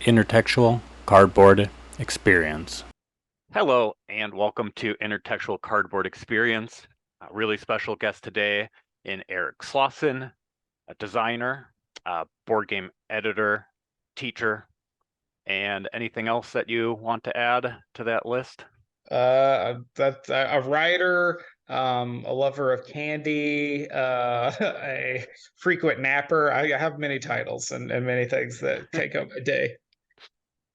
Intertextual Cardboard Experience. Hello, and welcome to Intertextual Cardboard Experience. A really special guest today in Eric Slauson, a designer, a board game editor, teacher, and anything else that you want to add to that list? That's a writer, a lover of candy, a frequent napper. I have many titles and many things that take up my day.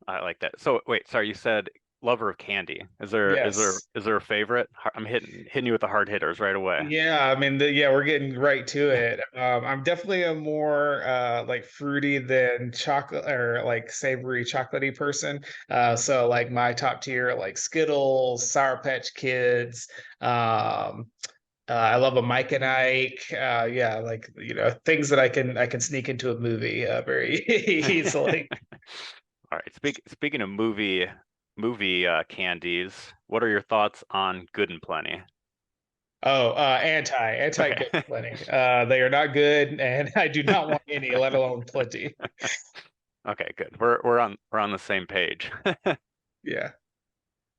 I like that. So wait, sorry, you said lover of candy. Is there is there Yes. is there a favorite? I'm hitting you with the hard hitters right away. Yeah, I mean, yeah, we're getting right to it. I'm definitely a more like fruity than chocolate or like savory chocolatey person. So like my top tier like Skittles, Sour Patch Kids, um, I love a Mike and Ike. Yeah, like things that I can sneak into a movie very easily. All right. Speaking of movie candies, what are your thoughts on Good and Plenty? Oh, anti Okay. good plenty. They are not good, and I do not want any, let alone plenty. Okay, good. We're on the same page. Yeah.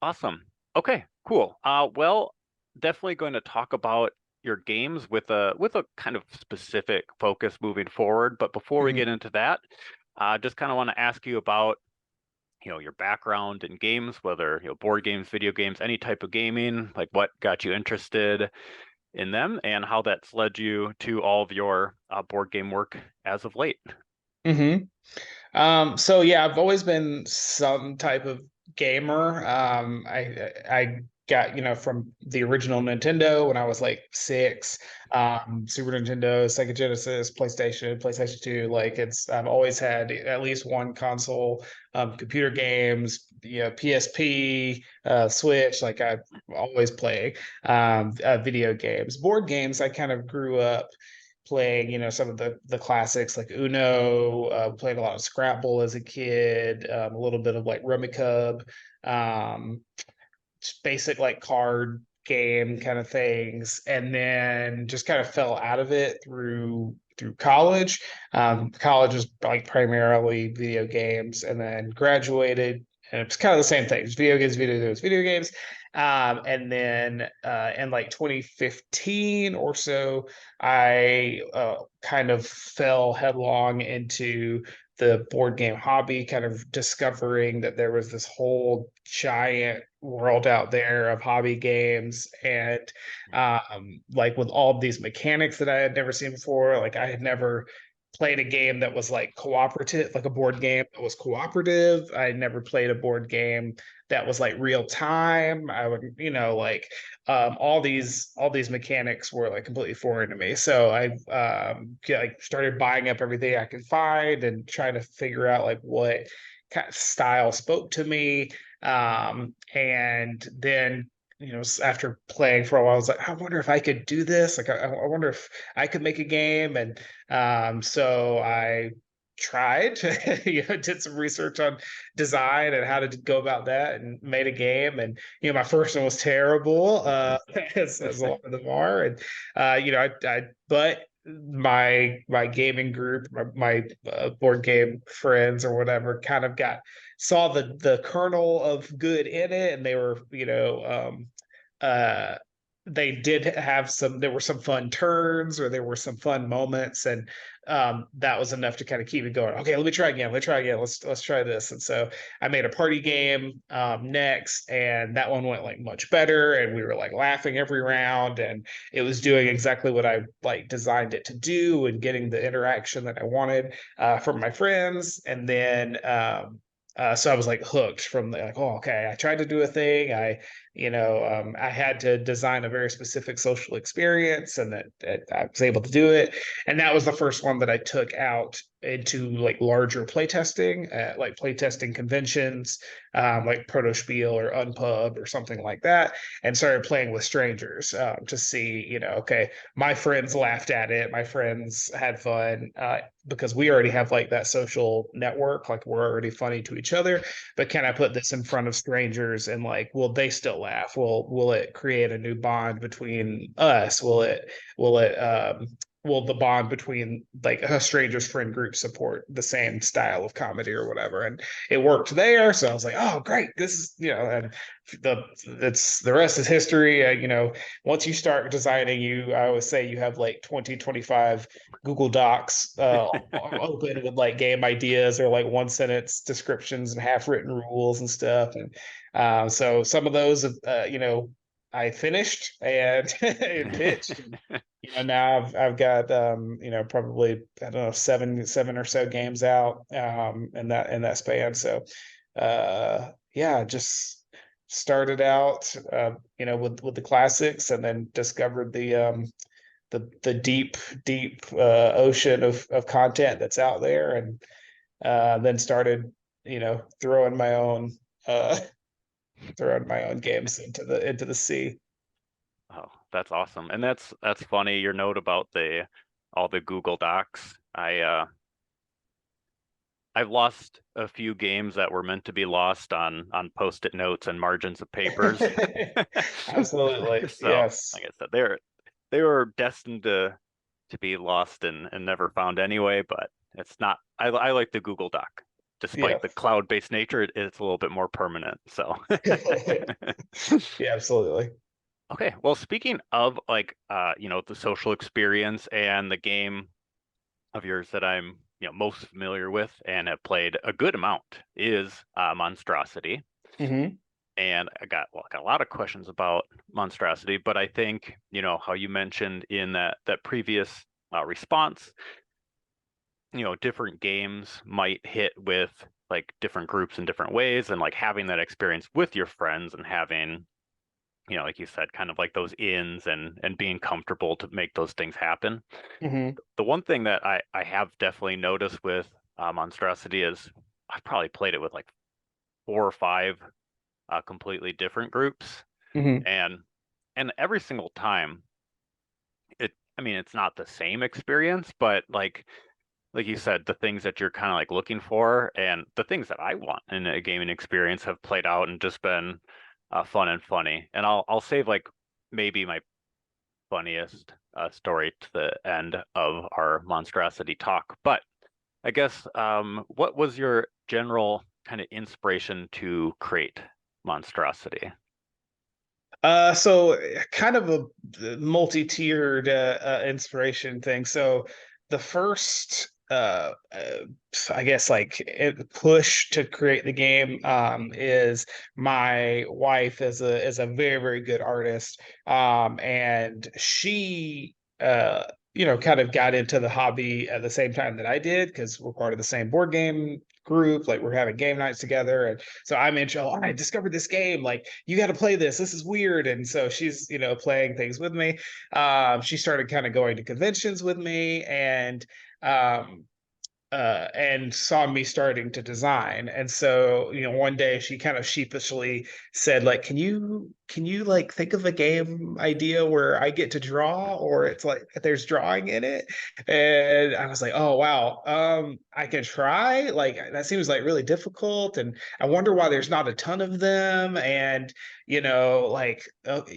Awesome. Okay, cool. Well, definitely going to talk about your games with a kind of specific focus moving forward. But before we Mhm. get into that, just kind of want to ask you about, your background in games, whether, board games, video games, any type of gaming, like what got you interested in them and how that's led you to all of your board game work as of late. Mhm. So yeah, I've always been some type of gamer. I got, from the original Nintendo when I was like six, Super Nintendo, Sega Genesis, PlayStation 2. Like I've always had at least one console, computer games, PSP, Switch. Like I always play video games. Board games, I kind of grew up playing, some of the classics like Uno. Played a lot of Scrabble as a kid, a little bit of like Rummikub, um, just basic like card game kind of things, and then just kind of fell out of it through college. College was like primarily video games, and then graduated. And it's kind of the same thing. It's video games, video games, video games. And then in like 2015 or so, I kind of fell headlong into the board game hobby, kind of discovering that there was this whole giant world out there of hobby games. And like with all of these mechanics that I had never seen before, like I had never played a game that was like cooperative, like a board game that was cooperative. I had never played a board game that was like real time. I would, like all these mechanics were like completely foreign to me. So I like started buying up everything I could find and trying to figure out like what kind of style spoke to me. And then after playing for a while, I was like, I wonder if I could do this. Like, I wonder if I could make a game. And so I tried, did some research on design and how to go about that, and made a game. And my first one was terrible, as a lot of them are. And but my gaming group, my board game friends or whatever, kind of saw the kernel of good in it, and they were, uh they did have there were some fun turns, or there were some fun moments, and that was enough to kind of keep it going. Okay, let me try again, let's try this. And so I made a party game next, and that one went like much better, and we were like laughing every round, and it was doing exactly what I like designed it to do, and getting the interaction that I wanted from my friends. And then so I was like hooked from the like, oh, okay, I tried to do a thing. I had to design a very specific social experience, and that I was able to do it. And that was the first one that I took out into like larger playtesting, like playtesting conventions, like Proto Spiel or Unpub or something like that, and started playing with strangers to see, okay, my friends laughed at it, my friends had fun, because we already have like that social network, like we're already funny to each other. But can I put this in front of strangers, and like, will they still laugh? Will it create a new bond between us? Will it will the bond between like a stranger's friend group support the same style of comedy or whatever, and it worked there. So I was like, oh great, this is, and the rest is history. Once you start designing, I always say you have like 20-25 Google Docs open with like game ideas or like one sentence descriptions and half written rules and stuff. And so some of those I finished and, and pitched. Now I've got probably, I don't know, seven or so games out in that span. So yeah, just started out with the classics, and then discovered the deep ocean of content that's out there, and then started throwing my own games into the sea. Oh, that's awesome. And that's funny, your note about all the Google Docs. I've lost a few games that were meant to be lost on post-it notes and margins of papers. Absolutely. So, yes. like I said, they were destined to be lost and never found anyway, but it's not. I like the Google Doc. Despite the cloud-based nature, it's a little bit more permanent. So yeah, absolutely. Okay, well, speaking of like the social experience, and the game of yours that I'm most familiar with and have played a good amount is MonsDRAWsity. Mm-hmm. And I got a lot of questions about MonsDRAWsity, but I think how you mentioned in that previous response, different games might hit with like different groups in different ways, and like having that experience with your friends and having like you said, kind of like those ins and being comfortable to make those things happen. Mm-hmm. The one thing that I have definitely noticed with MonsDRAWsity is I've probably played it with like 4 or 5 completely different groups, Mm-hmm. and every single time it's not the same experience, but like you said, the things that you're kind of like looking for and the things that I want in a gaming experience have played out and just been fun and funny. And I'll save like maybe my funniest story to the end of our MonsDRAWsity talk. But I guess what was your general kind of inspiration to create MonsDRAWsity? So kind of a multi-tiered inspiration thing. So the first I guess like push to create the game is my wife is a very, very good artist, and she kind of got into the hobby at the same time that I did, because we're part of the same board game group. Like, we're having game nights together, and so I'm in. Oh, I discovered this game, like, you got to play this is weird. And so she's playing things with me. She started kind of going to conventions with me, and saw me starting to design. And so, one day she kind of sheepishly said, like, can you like think of a game idea where I get to draw, or it's like there's drawing in it? And I was like, oh wow, I can try. Like, that seems like really difficult, and I wonder why there's not a ton of them. And like,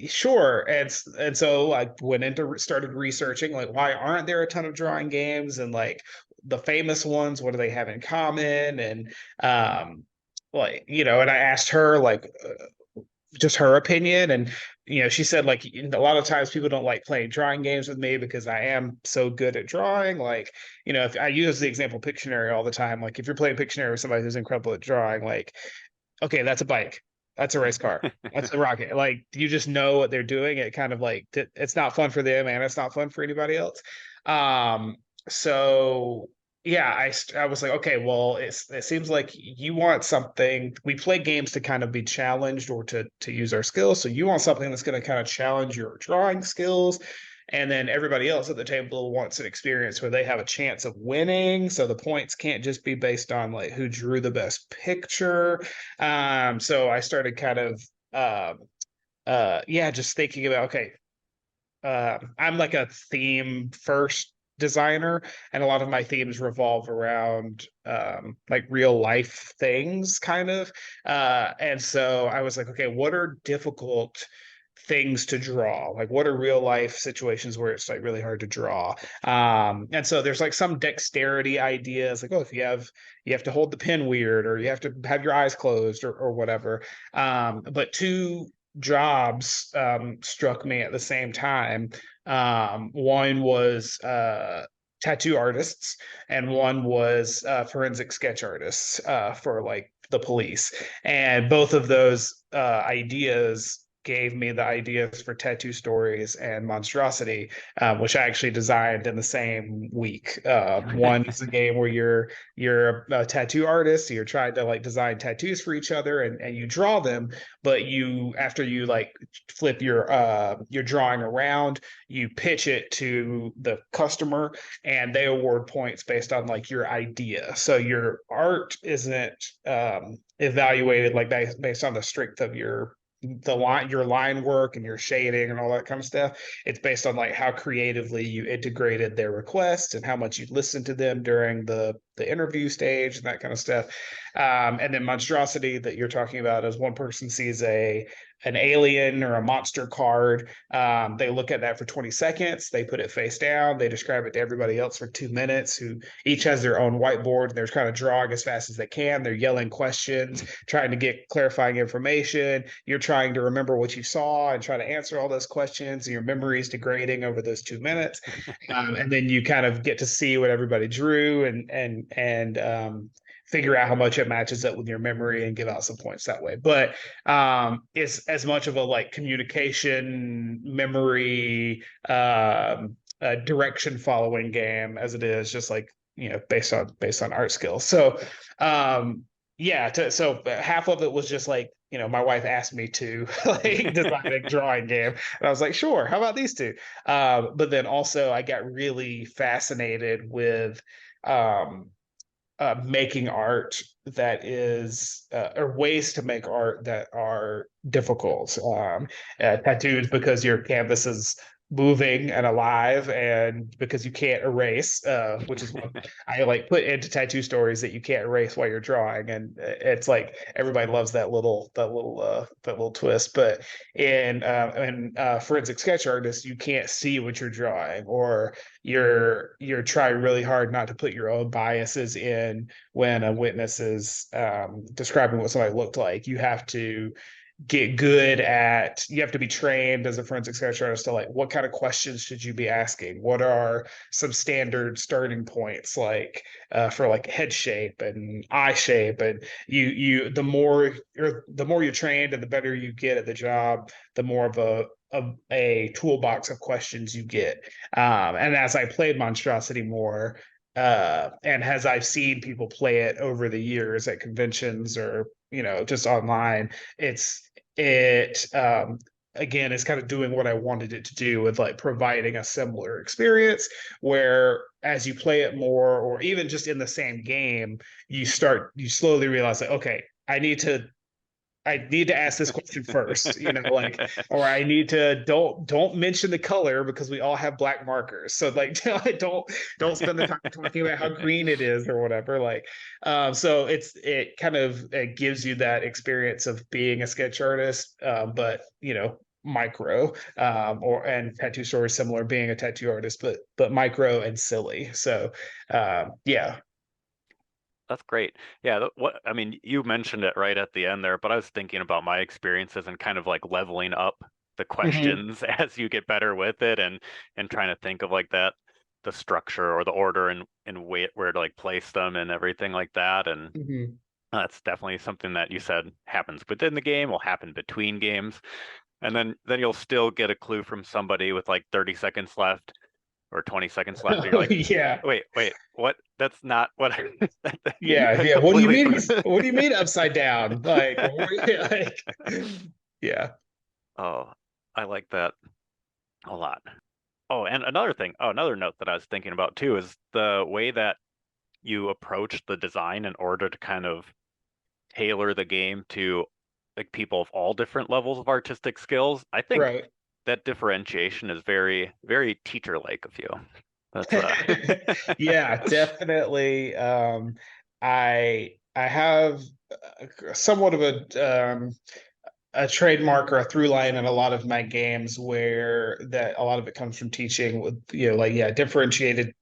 sure. And so I went into started researching, like, why aren't there a ton of drawing games, and like the famous ones, what do they have in common? And like, and I asked her, like, just her opinion. And she said, like, a lot of times people don't like playing drawing games with me because I am so good at drawing. Like, if I use the example Pictionary all the time, like, if you're playing Pictionary with somebody who's incredible at drawing, like, okay, that's a bike, that's a race car, that's a rocket. Like, you just know what they're doing. It kind of like, it's not fun for them, and it's not fun for anybody else. So yeah, I was like, okay, well, it seems like you want something. We play games to kind of be challenged, or to use our skills. So you want something that's going to kind of challenge your drawing skills. And then everybody else at the table wants an experience where they have a chance of winning. So the points can't just be based on like who drew the best picture. So I started kind of just thinking about, okay, I'm like a theme first designer, and a lot of my themes revolve around like real life things, kind of. And so I was like, okay, what are difficult things to draw, like what are real life situations where it's like really hard to draw. And so there's like some dexterity ideas, like, oh, if you have to hold the pen weird, or you have to have your eyes closed, or whatever. But two jobs struck me at the same time. One was tattoo artists, and one was forensic sketch artists for like the police. And both of those ideas gave me the ideas for Tattoo Stories and MonsDRAWsity, which I actually designed in the same week. One is a game where you're a tattoo artist, so you're trying to like design tattoos for each other, and you draw them, but you, after you like flip your drawing around, you pitch it to the customer, and they award points based on like your idea. So your art isn't evaluated like based on the strength of your line work and your shading and all that kind of stuff. It's based on like how creatively you integrated their requests and how much you listened to them during the interview stage and that kind of stuff. And then MonsDRAWsity that you're talking about is one person sees an alien or a monster card. They look at that for 20 seconds. They put it face down. They describe it to everybody else for 2 minutes, who each has their own whiteboard. And they're kind of drawing as fast as they can. They're yelling questions, trying to get clarifying information. You're trying to remember what you saw and try to answer all those questions. And your memory is degrading over those 2 minutes. And then you kind of get to see what everybody drew, and figure out how much it matches up with your memory and give out some points that way. But it's as much of a like communication, memory, direction following game as it is just like, based on art skills. So so half of it was just like, my wife asked me to like design a drawing game, and I was like, sure, how about these two? But then also I got really fascinated with making art that is or ways to make art that are difficult. Tattoos, because your canvas is moving and alive, and because you can't erase, which is what I like put into Tattoo Stories, that you can't erase while you're drawing. And it's like everybody loves that little twist. But in forensic sketch artists, you can't see what you're drawing, or you're trying really hard not to put your own biases in when a witness is describing what somebody looked like. You have to be trained as a forensic sketch artist to like, what kind of questions should you be asking? What are some standard starting points, like for like head shape and eye shape? And the more you're trained and the better you get at the job, the more of a toolbox of questions you get. And as I played MonsDRAWsity more, and as I've seen people play it over the years at conventions or just online, it again is kind of doing what I wanted it to do, with like providing a similar experience where as you play it more, or even just in the same game, you slowly realize like, okay, I need to ask this question first, like, or I need to don't mention the color because we all have black markers. So like, don't spend the time talking about how green it is or whatever. Like, so it gives you that experience of being a sketch artist, but micro, and Tattoo Story similar, being a tattoo artist, but micro and silly. So yeah. That's great. Yeah, I mean, you mentioned it right at the end there, but I was thinking about my experiences and kind of like leveling up the questions as you get better with it, and trying to think of like the structure or the order and where to like place them and everything like that. And that's definitely something that you said happens within the game, will happen between games. And then you'll still get a clue from somebody with like 30 seconds left or 20 seconds left. You're like, yeah. Wait, what? That's not what I Yeah. What do you mean? What do you mean upside down? Like, yeah. Oh, I like that a lot. Oh, and another note that I was thinking about too is the way that you approach the design in order to kind of tailor the game to like people of all different levels of artistic skills. I think Right. that differentiation is very, very teacher-like of you. That's Yeah, definitely. I have somewhat of a trademark or a through line in a lot of my games where that a lot of it comes from teaching with, like, yeah, differentiated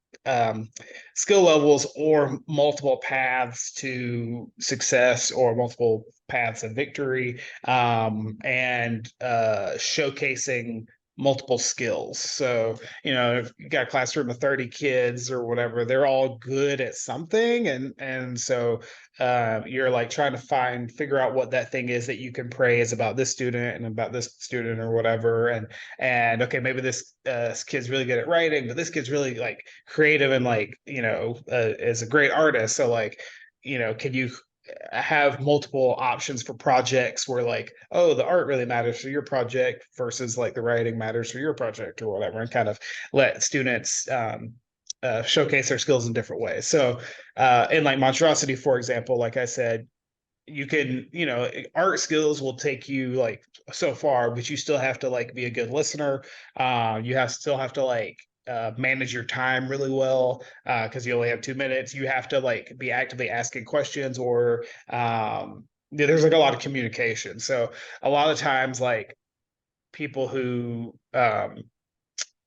skill levels or multiple paths to success or multiple paths of victory, and showcasing multiple skills. So, if you got a classroom of 30 kids or whatever, they're all good at something. And so you're like trying to figure out what that thing is that you can praise about this student and about this student or whatever. And okay, maybe this kid's really good at writing, but this kid's really like creative and like, is a great artist. So like, can you have multiple options for projects where like, oh, the art really matters for your project versus like the writing matters for your project or whatever, and kind of let students showcase their skills in different ways. So in like MonsDRAWsity, for example, like I said, you can, art skills will take you like so far, but you still have to like be a good listener. Still have to like manage your time really well, because you only have 2 minutes. You have to like be actively asking questions, or there's like a lot of communication. So a lot of times, like people who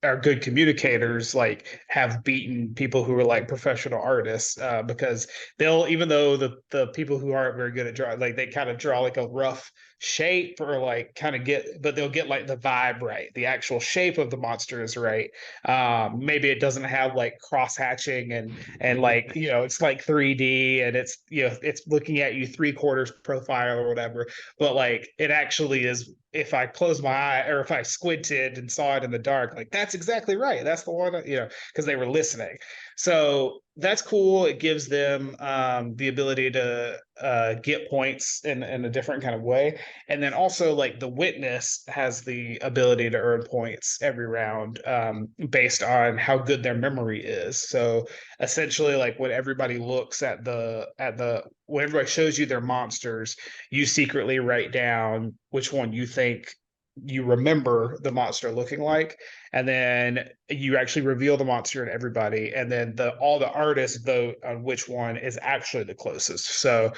are good communicators like have beaten people who are like professional artists, because they'll, even though the people who aren't very good at drawing, like they kind of draw like a rough shape or like kind of but they'll get like the vibe right, the actual shape of the monster is right. Maybe it doesn't have like cross hatching and like, it's like 3D, and it's, it's looking at you 3/4 profile or whatever, but like it actually is. If I closed my eye or if I squinted and saw it in the dark, like that's exactly right. That's the one, because they were listening. So that's cool. It gives them the ability to get points in a different kind of way. And then also, like, the witness has the ability to earn points every round, based on how good their memory is. So essentially, like when everybody looks when everybody shows you their monsters, you secretly write down which one you think you remember the monster looking like, and then you actually reveal the monster to everybody, and then all the artists vote on which one is actually the closest. So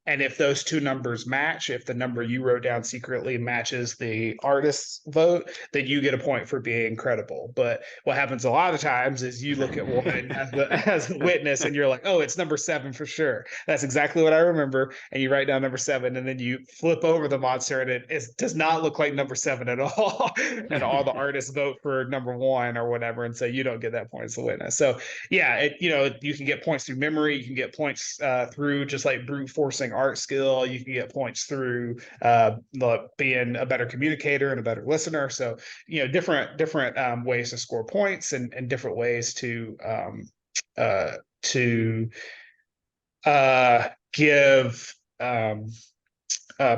and if those two numbers match, if the number you wrote down secretly matches the artist's vote, then you get a point for being credible. But what happens a lot of times is you look at one as a witness, and you're like, oh, it's number 7 for sure. That's exactly what I remember. And you write down number 7, and then you flip over the monster, and it does not look like number 7 at all. And all the artists vote for number 1 or whatever, and so you don't get that point as a witness. So yeah, you can get points through memory. You can get points through just like brute forcing art skill. You can get points through being a better communicator and a better listener. So different ways to score points, and different ways to give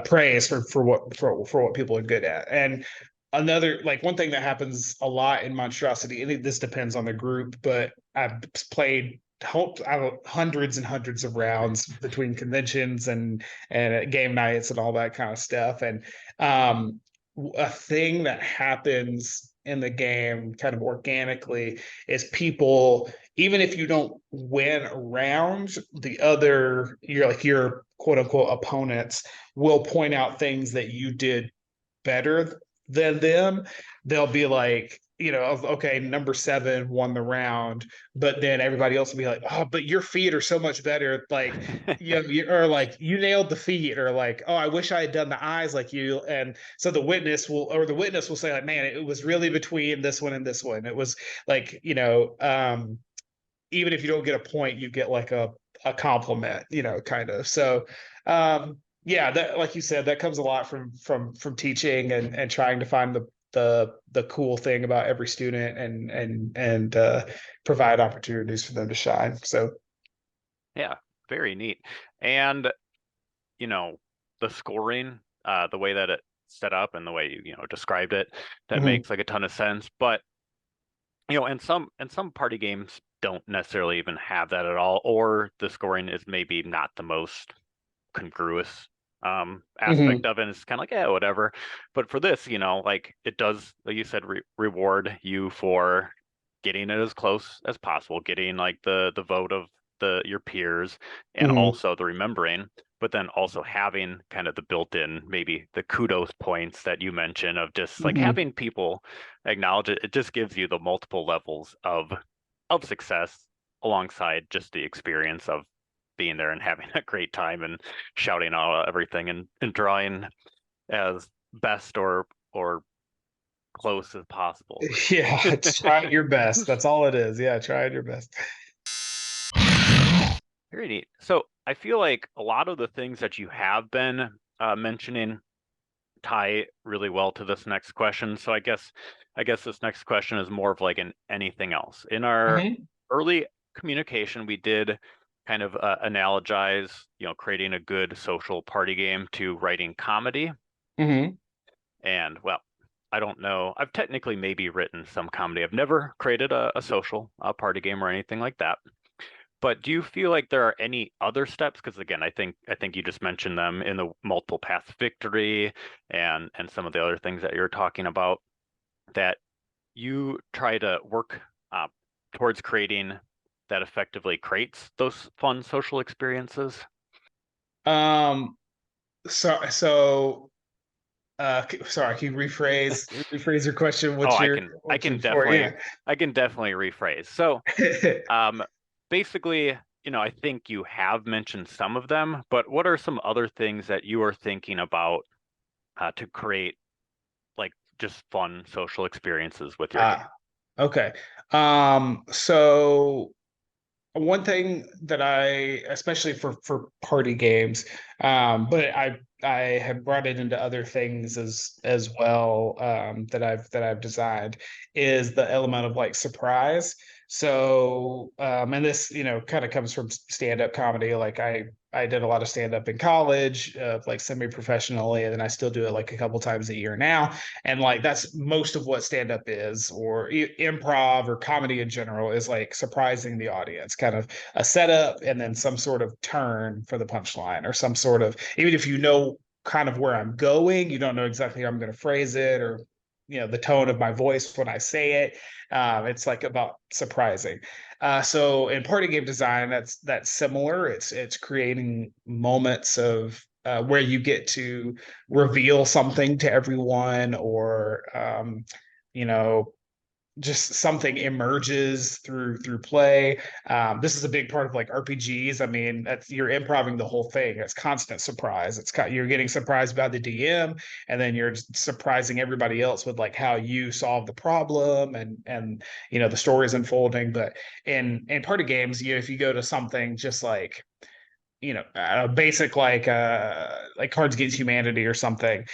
praise for what people are good at. And another, like, one thing that happens a lot in MonsDRAWsity, and this depends on the group, but I've played hundreds and hundreds of rounds between conventions and game nights and all that kind of stuff. And a thing that happens in the game kind of organically is people, even if you don't win a round, your quote unquote opponents will point out things that you did better than them. They'll be like, okay, number 7 won the round, but then everybody else will be like, oh, but your feet are so much better. Like, or like, you nailed the feet, or like, oh, I wish I had done the eyes like you. And so the witness will say like, man, it was really between this one and this one. It was like, even if you don't get a point, you get like a compliment, kind of. So yeah, that, like you said, that comes a lot from teaching and trying to find the cool thing about every student, and provide opportunities for them to shine. So Yeah, very neat. And the scoring, the way that it's set up and the way you described it, that makes like a ton of sense. But and some party games don't necessarily even have that at all, or the scoring is maybe not the most congruous aspect of it. It's kind of like, yeah, whatever. But for this, like, it does, like you said, reward you for getting it as close as possible, getting like the vote of your peers, and also the remembering. but then also having kind of the built-in, maybe the kudos points that you mentioned of just like having people acknowledge it. It just gives you the multiple levels of success alongside just the experience of being there and having a great time and shouting out everything and drawing as best or close as possible. Yeah, try your best. That's all it is. Yeah, try your best. Very neat. So I feel like a lot of the things that you have been mentioning tie really well to this next question. So I guess this next question is more of like an anything else. In our early communication, we did kind of analogize, creating a good social party game to writing comedy. And well, I don't know. I've technically maybe written some comedy. I've never created a social party game or anything like that. But do you feel like there are any other steps? Because again, I think you just mentioned them in the multiple paths victory and some of the other things that you're talking about that you try to work towards creating that effectively creates those fun social experiences. So sorry, can you rephrase your question? I can definitely rephrase. So basically, I think you have mentioned some of them, but what are some other things that you are thinking about to create like just fun social experiences with your game? Okay. So one thing that especially for party games, but I have brought it into other things as well, that I've designed, is the element of like surprise. So and this kind of comes from stand-up comedy. Like I did a lot of stand-up in college, like semi-professionally, and then I still do it like a couple times a year now. And like that's most of what stand-up is, or improv or comedy in general, is like surprising the audience, kind of a setup and then some sort of turn for the punchline, or some sort of, even if you know kind of where I'm going, you don't know exactly how I'm going to phrase it, or the tone of my voice when I say it. It's like about surprising. So in party game design, that's similar. It's creating moments of where you get to reveal something to everyone, or you know just something emerges through play. This is a big part of like RPGs. I mean, you're improving the whole thing. It's constant surprise. You're getting surprised by the DM, and then you're surprising everybody else with like how you solve the problem, and the story is unfolding. But in party games, if you go to something just like basic like Cards Against Humanity or something,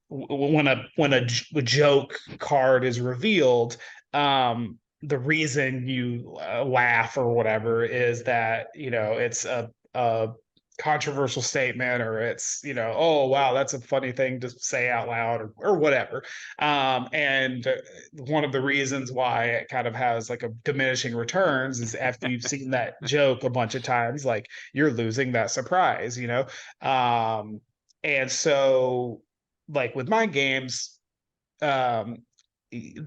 when a joke card is revealed, the reason you laugh or whatever is that it's a controversial statement, or it's oh wow, that's a funny thing to say out loud, or whatever. And one of the reasons why it kind of has like a diminishing returns is after you've seen that joke a bunch of times, like you're losing that surprise. And so like with my games, um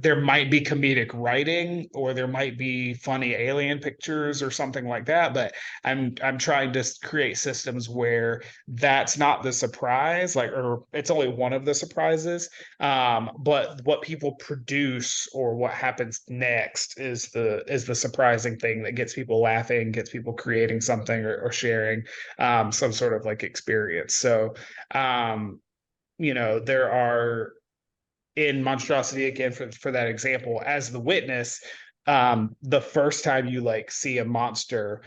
there might be comedic writing, or there might be funny alien pictures or something like that, but I'm trying to create systems where that's not the surprise, like, or it's only one of the surprises, but what people produce or what happens next is the surprising thing that gets people laughing, gets people creating something, or sharing some sort of like experience. So there are, in MonsDRAWsity, again, for that example, as the witness, the first time you like see a monster,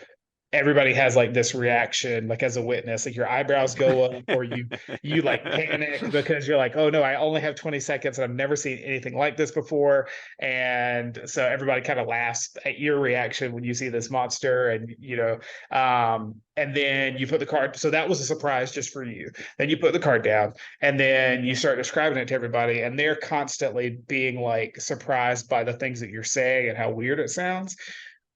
everybody has like this reaction, like as a witness, like your eyebrows go up, or you like panic because you're like, oh no, I only have 20 seconds and I've never seen anything like this before. And so everybody kind of laughs at your reaction when you see this monster, and and then you put the card. So that was a surprise just for you. Then you put the card down, and then you start describing it to everybody, and they're constantly being like surprised by the things that you're saying and how weird it sounds,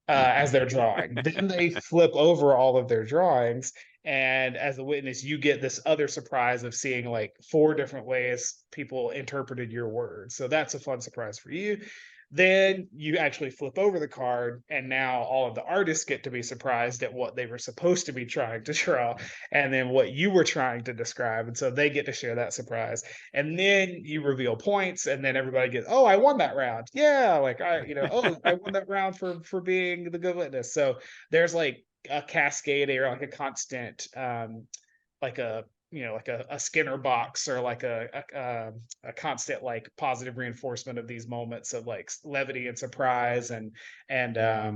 as they're drawing. Then they flip over all of their drawings, and as a witness, you get this other surprise of seeing like 4 different ways people interpreted your words. So that's a fun surprise for you. Then you actually flip over the card, and now all of the artists get to be surprised at what they were supposed to be trying to draw, and then what you were trying to describe. And so they get to share that surprise. And then you reveal points, and then everybody gets, oh, I won that round. Yeah, like oh, I won that round for being the good witness. So there's like a cascade or like a constant like a like a Skinner box, or like a constant like positive reinforcement of these moments of like levity and surprise, and uh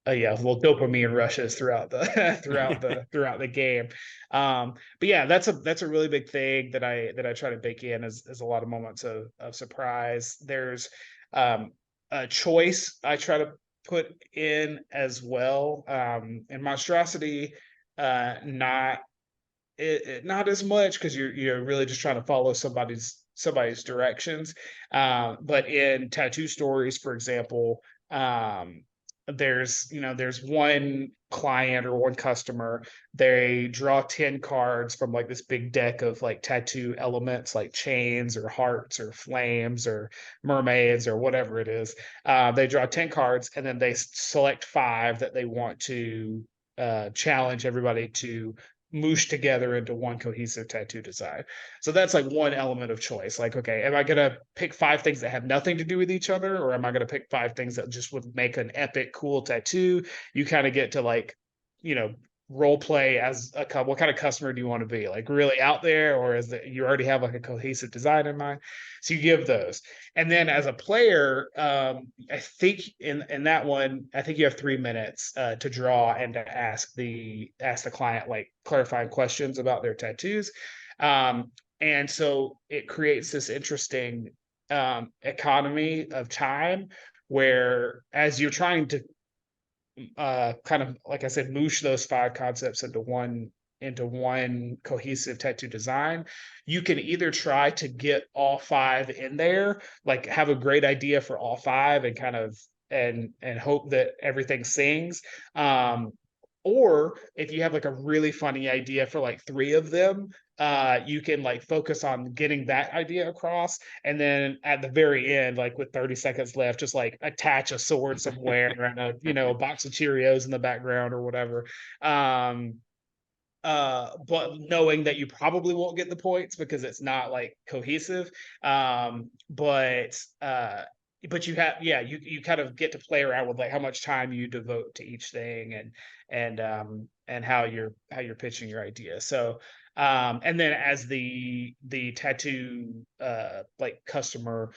yeah, little dopamine rushes throughout the throughout the game. But yeah, that's a really big thing that I try to bake in, is a lot of moments of surprise. There's a choice I try to put in as well. In MonsDRAWsity, not not as much, because you're really just trying to follow somebody's directions. But in Tattoo Stories, for example, there's one client or one customer. They draw 10 cards from like this big deck of like tattoo elements, like chains or hearts or flames or mermaids or whatever it is. They draw 10 cards, and then they select 5 that they want to challenge everybody to moosh together into one cohesive tattoo design. So that's like one element of choice. Like, okay, am I gonna pick 5 things that have nothing to do with each other, or am I gonna pick 5 things that just would make an epic, cool tattoo? You kind of get to like, role play as what kind of customer do you want to be? Like really out there, or is that you already have like a cohesive design in mind? So you give those. And then as a player, I think in that one, I think you have 3 minutes to draw and to ask the client like clarifying questions about their tattoos. And so it creates this interesting economy of time, where as you're trying to kind of, like I said, moosh those 5 concepts into one cohesive tattoo design, you can either try to get all 5 in there, like have a great idea for all 5 and kind of and hope that everything sings. Or if you have like a really funny idea for like 3 of them, you can like focus on getting that idea across, and then at the very end, like with 30 seconds left, just like attach a sword somewhere and a box of Cheerios in the background or whatever. But knowing that you probably won't get the points because it's not like cohesive. But you have, yeah, you kind of get to play around with like how much time you devote to each thing, and how you're pitching your idea. So and then as the tattoo like customer,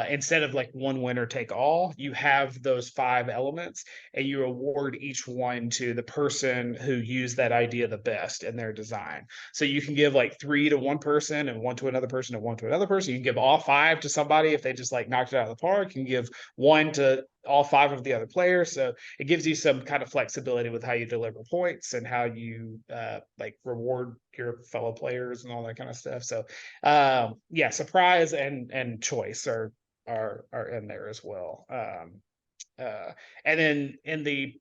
instead of like one winner take all, you have those 5 elements, and you award each one to the person who used that idea the best in their design. So you can give like 3 to one person, and 1 to another person, and 1 to another person. You can give all 5 to somebody if they just like knocked it out of the park. You can give 1 to all 5 of the other players. So it gives you some kind of flexibility with how you deliver points and how you like reward your fellow players and all that kind of stuff. So yeah, surprise and choice are in there as well. And then in the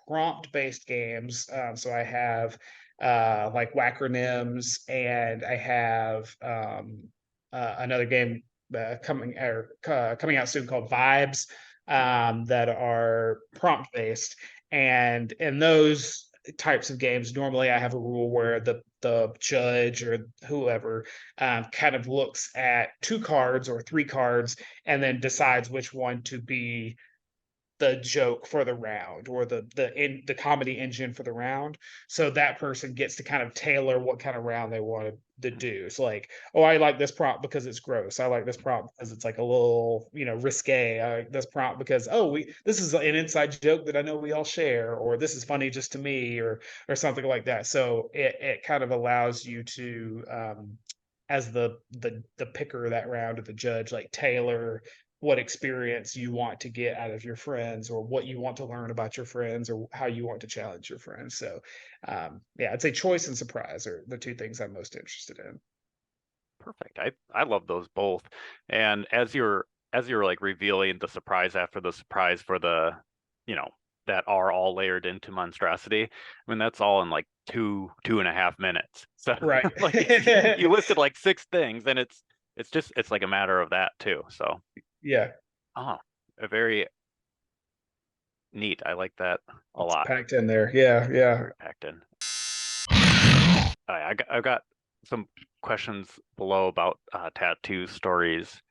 prompt based games, so I have like Wacronyms, and I have another game coming out soon called Vibes, that are prompt based. And in those types of games, normally I have a rule where the judge or whoever kind of looks at 2 cards or 3 cards, and then decides which one to be the joke for the round, or the comedy engine for the round. So that person gets to kind of tailor what kind of round they wanted to do. So like, oh, I like this prompt because it's gross. I like this prompt because it's like a little, risque. I like this prompt because, oh, this is an inside joke that I know we all share, or this is funny just to me, or something like that. So it kind of allows you to as the picker of that round, or the judge, like tailor what experience you want to get out of your friends, or what you want to learn about your friends, or how you want to challenge your friends. So yeah, I'd say choice and surprise are the 2 things I'm most interested in. Perfect. I love those both. And as you're like revealing the surprise after the surprise for the, that are all layered into MonsDRAWsity, I mean, that's all in like 2.5 minutes. So Right. like you listed like 6 things, and it's like a matter of that too. So Yeah. Oh, a very neat. I like that a lot. Packed in there. Yeah. Packed in. I've got some questions below about tattoo stories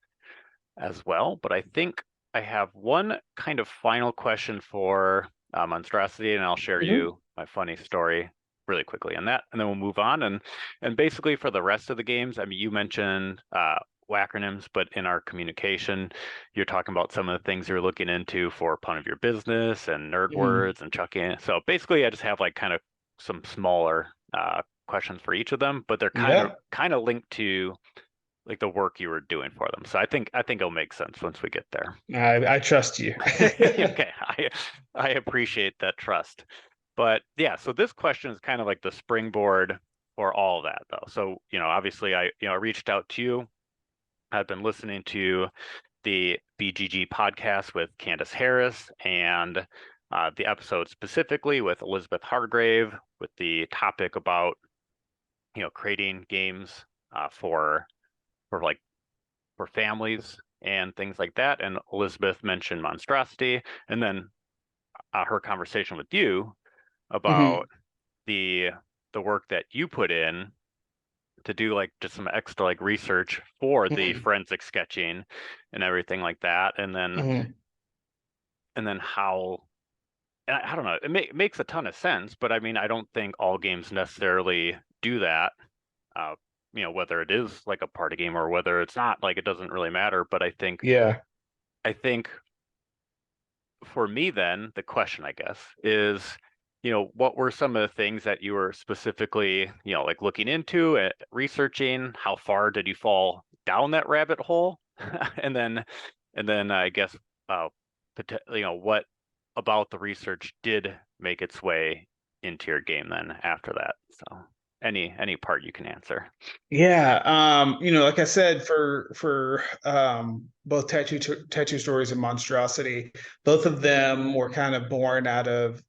as well, but I think I have one kind of final question for MonsDRAWsity, and I'll share you my funny story really quickly on that, and then we'll move on. And basically for the rest of the games, I mean, you mentioned Wacronyms, but in our communication, you're talking about some of the things you're looking into for Pun of Your Business and Nerd Words and Chucky. So basically, I just have like kind of some smaller questions for each of them, but they're kind of linked to like the work you were doing for them. So I think it'll make sense once we get there. I trust you. Okay, I appreciate that trust. But yeah, so this question is kind of like the springboard for all of that though. So, obviously I reached out to you. I've been listening to the BGG podcast with Candace Harris and the episode specifically with Elizabeth Hargrave with the topic about, creating games for families and things like that. And Elizabeth mentioned MonsDRAWsity, and then her conversation with you about the work that you put in to do like just some extra like research for the forensic sketching and everything like that. And then how, and I don't know, it makes a ton of sense, but I mean, I don't think all games necessarily do that. Whether it is like a party game or whether it's not, like it doesn't really matter. But I think for me then the question, I guess, is, what were some of the things that you were specifically, like looking into, researching? How far did you fall down that rabbit hole? and then I guess, what about the research did make its way into your game then after that? So any part you can answer. Like I said, for both tattoo stories and MonsDRAWsity, both of them were kind of born out of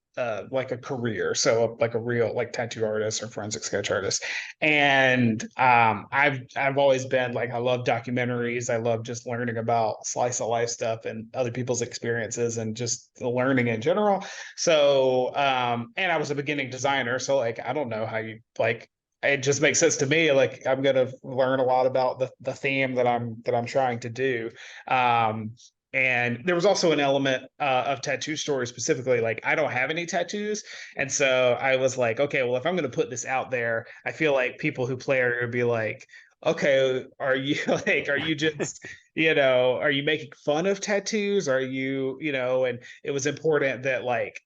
like a career, so like a real like tattoo artist or forensic sketch artist. And I've always been like, I love documentaries. I love just learning about slice of life stuff and other people's experiences and just learning in general. So and I was a beginning designer, so like I don't know how you like, it just makes sense to me. Like I'm gonna learn a lot about the theme that I'm trying to do. And there was also an element of tattoo stories specifically. Like I don't have any tattoos, and so I was like, okay, well, if I'm going to put this out there, I feel like people who play are going to be like, okay, are you like, are you just, are you making fun of tattoos? Are you, and it was important that like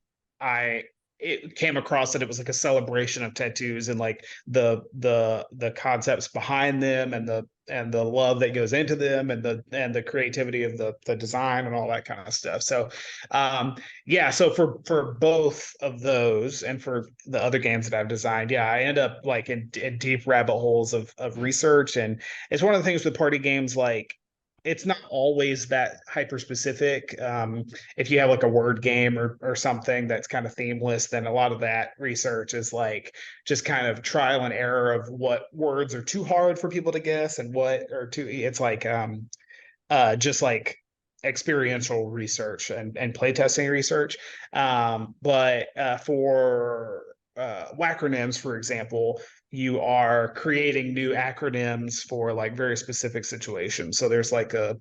it came across that it was like a celebration of tattoos and like the concepts behind them and the love that goes into them and the creativity of the design and all that kind of stuff. So so for both of those and for the other games that I've designed, I end up like in deep rabbit holes of research. And it's one of the things with party games, like it's not always that hyper specific. If you have like a word game or something that's kind of themeless, then a lot of that research is like just kind of trial and error of what words are too hard for people to guess and what are too, it's like just like experiential research and playtesting research. But for Wacronyms, for example, you are creating new acronyms for like very specific situations. So there's like a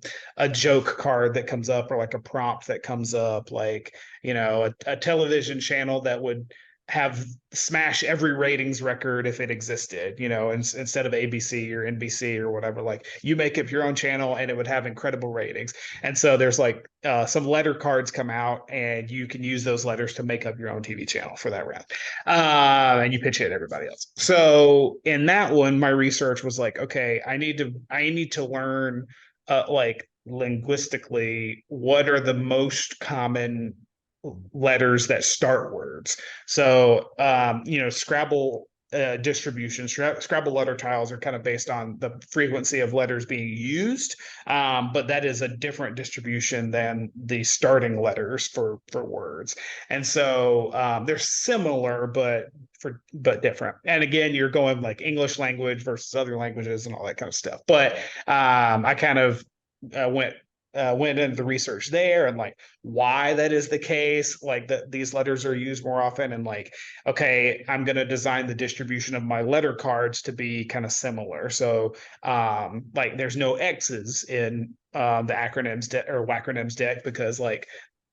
joke card that comes up or like a prompt that comes up, like, a television channel that would have smash every ratings record if it existed, instead of ABC or NBC or whatever. Like you make up your own channel and it would have incredible ratings. And so there's like some letter cards come out and you can use those letters to make up your own TV channel for that round. And you pitch it to everybody else. So in that one, my research was like, okay, I need to learn like linguistically what are the most common letters that start words. So Scrabble distribution, Scrabble letter tiles are kind of based on the frequency of letters being used, but that is a different distribution than the starting letters for words. And so they're similar, but different. And again, you're going like English language versus other languages and all that kind of stuff. But I kind of went went into the research there and like why that is the case, like that these letters are used more often, and like, okay, I'm going to design the distribution of my letter cards to be kind of similar. So like there's no X's in the acronyms or Wacronyms deck, because like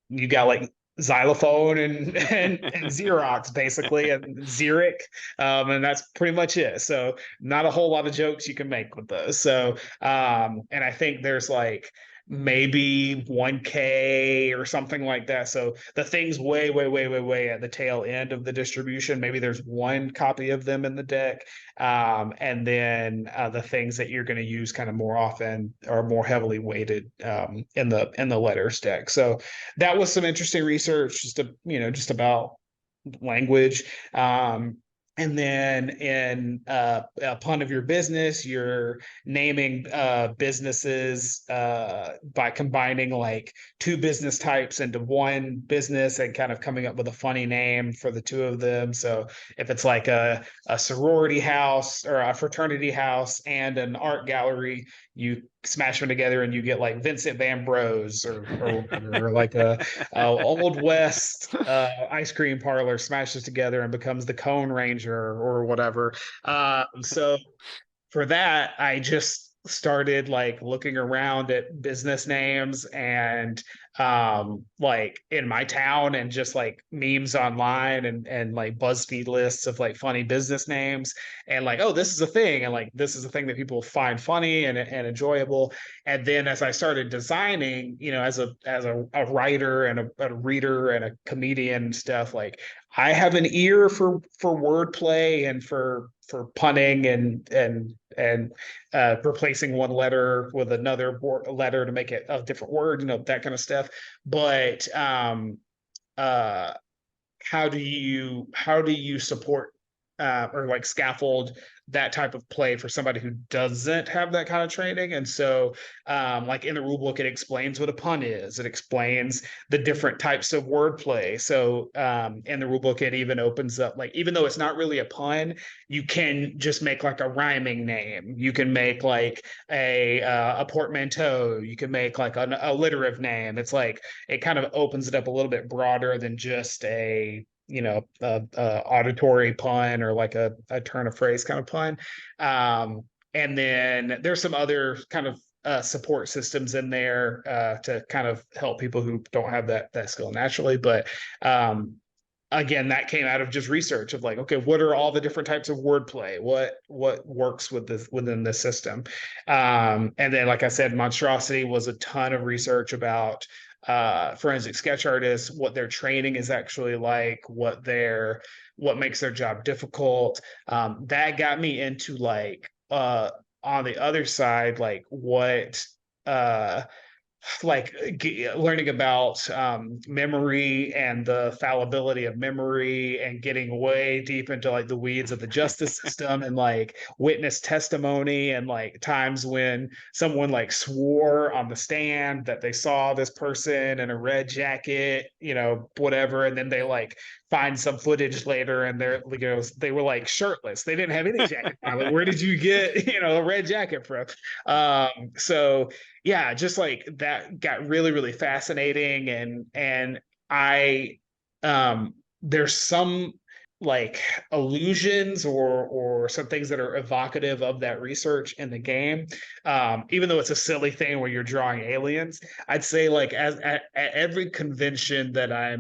you got like xylophone and Xerox basically, and Xeric, and that's pretty much it. So not a whole lot of jokes you can make with those. So and I think there's like maybe 1K or something like that. So the thing's way at the tail end of the distribution. Maybe there's one copy of them in the deck. And then the things that you're going to use kind of more often are more heavily weighted in the letters deck. So that was some interesting research, just about language. And then in a pun of your business, you're naming businesses by combining like two business types into one business and kind of coming up with a funny name for the two of them. So if it's like a sorority house or a fraternity house and an art gallery, you smash them together and you get like Vincent Van Bros or like a Old West ice cream parlor smashes together and becomes the Cone Ranger or whatever. So for that, I just started like looking around at business names and like in my town, and just like memes online and like BuzzFeed lists of like funny business names, and like, oh, this is a thing, and like this is a thing that people find funny and enjoyable. And then as I started designing, as a writer and a reader and a comedian and stuff, like I have an ear for wordplay and for punning and replacing one letter with another letter to make it a different word, that kind of stuff. But uh, how do you support or like scaffold that type of play for somebody who doesn't have that kind of training? And so like in the rule book, it explains what a pun is. It explains the different types of wordplay. So in the rule book, it even opens up, like, even though it's not really a pun, you can just make like a rhyming name. You can make like a portmanteau. You can make like an alliterative name. It's like it kind of opens it up a little bit broader than just a auditory pun or like a turn of phrase kind of pun. And then there's some other kind of support systems in there to kind of help people who don't have that skill naturally. But again, that came out of just research of like, okay, what are all the different types of wordplay? What works with this within this system? And then, like I said, MonsDRAWsity was a ton of research about forensic sketch artists, what their training is actually like, what makes their job difficult. That got me into like on the other side, like what learning about memory and the fallibility of memory, and getting way deep into like the weeds of the justice system and like witness testimony, and like times when someone like swore on the stand that they saw this person in a red jacket, whatever, and then they like find some footage later and they were like shirtless, they didn't have any jacket on. Like, where did you get a red jacket from? So yeah, just like that got really fascinating. And I there's some like illusions or some things that are evocative of that research in the game, even though it's a silly thing where you're drawing aliens. I'd say like at every convention that I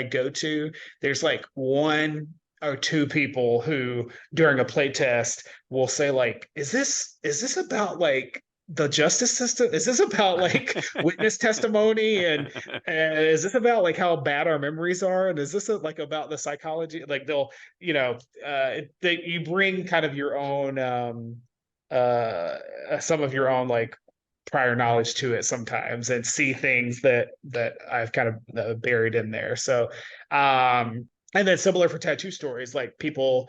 go to, there's like one or two people who during a play test will say like, is this about like the justice system? Is this about like witness testimony? And is this about like how bad our memories are? And is this like about the psychology? Like they'll, you bring kind of your own, some of your own like prior knowledge to it sometimes, and see things that I've kind of buried in there. So, and then similar for tattoo stories, like people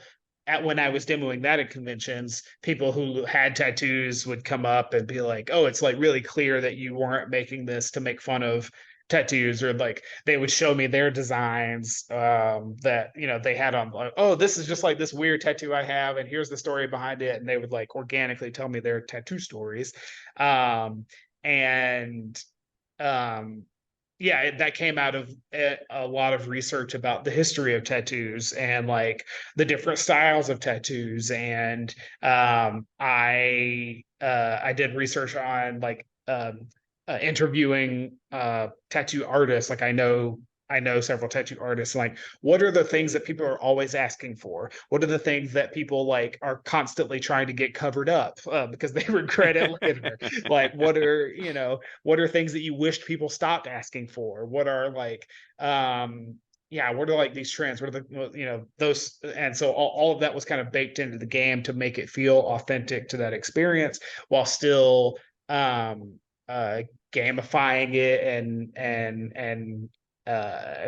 when I was demoing that at conventions, people who had tattoos would come up and be like, "Oh, it's like really clear that you weren't making this to make fun of tattoos," or like they would show me their designs that they had on, like, "Oh, this is just like this weird tattoo I have, and here's the story behind it," and they would like organically tell me their tattoo stories. And yeah, that came out of a lot of research about the history of tattoos and like the different styles of tattoos. And I did research on like interviewing tattoo artists. Like I know several tattoo artists. Like, what are the things that people are always asking for? What are the things that people like are constantly trying to get covered up because they regret it later? Like, what are things that you wished people stopped asking for? What are like yeah, what are like these trends? What are those? And so all of that was kind of baked into the game to make it feel authentic to that experience while still uh gamifying it and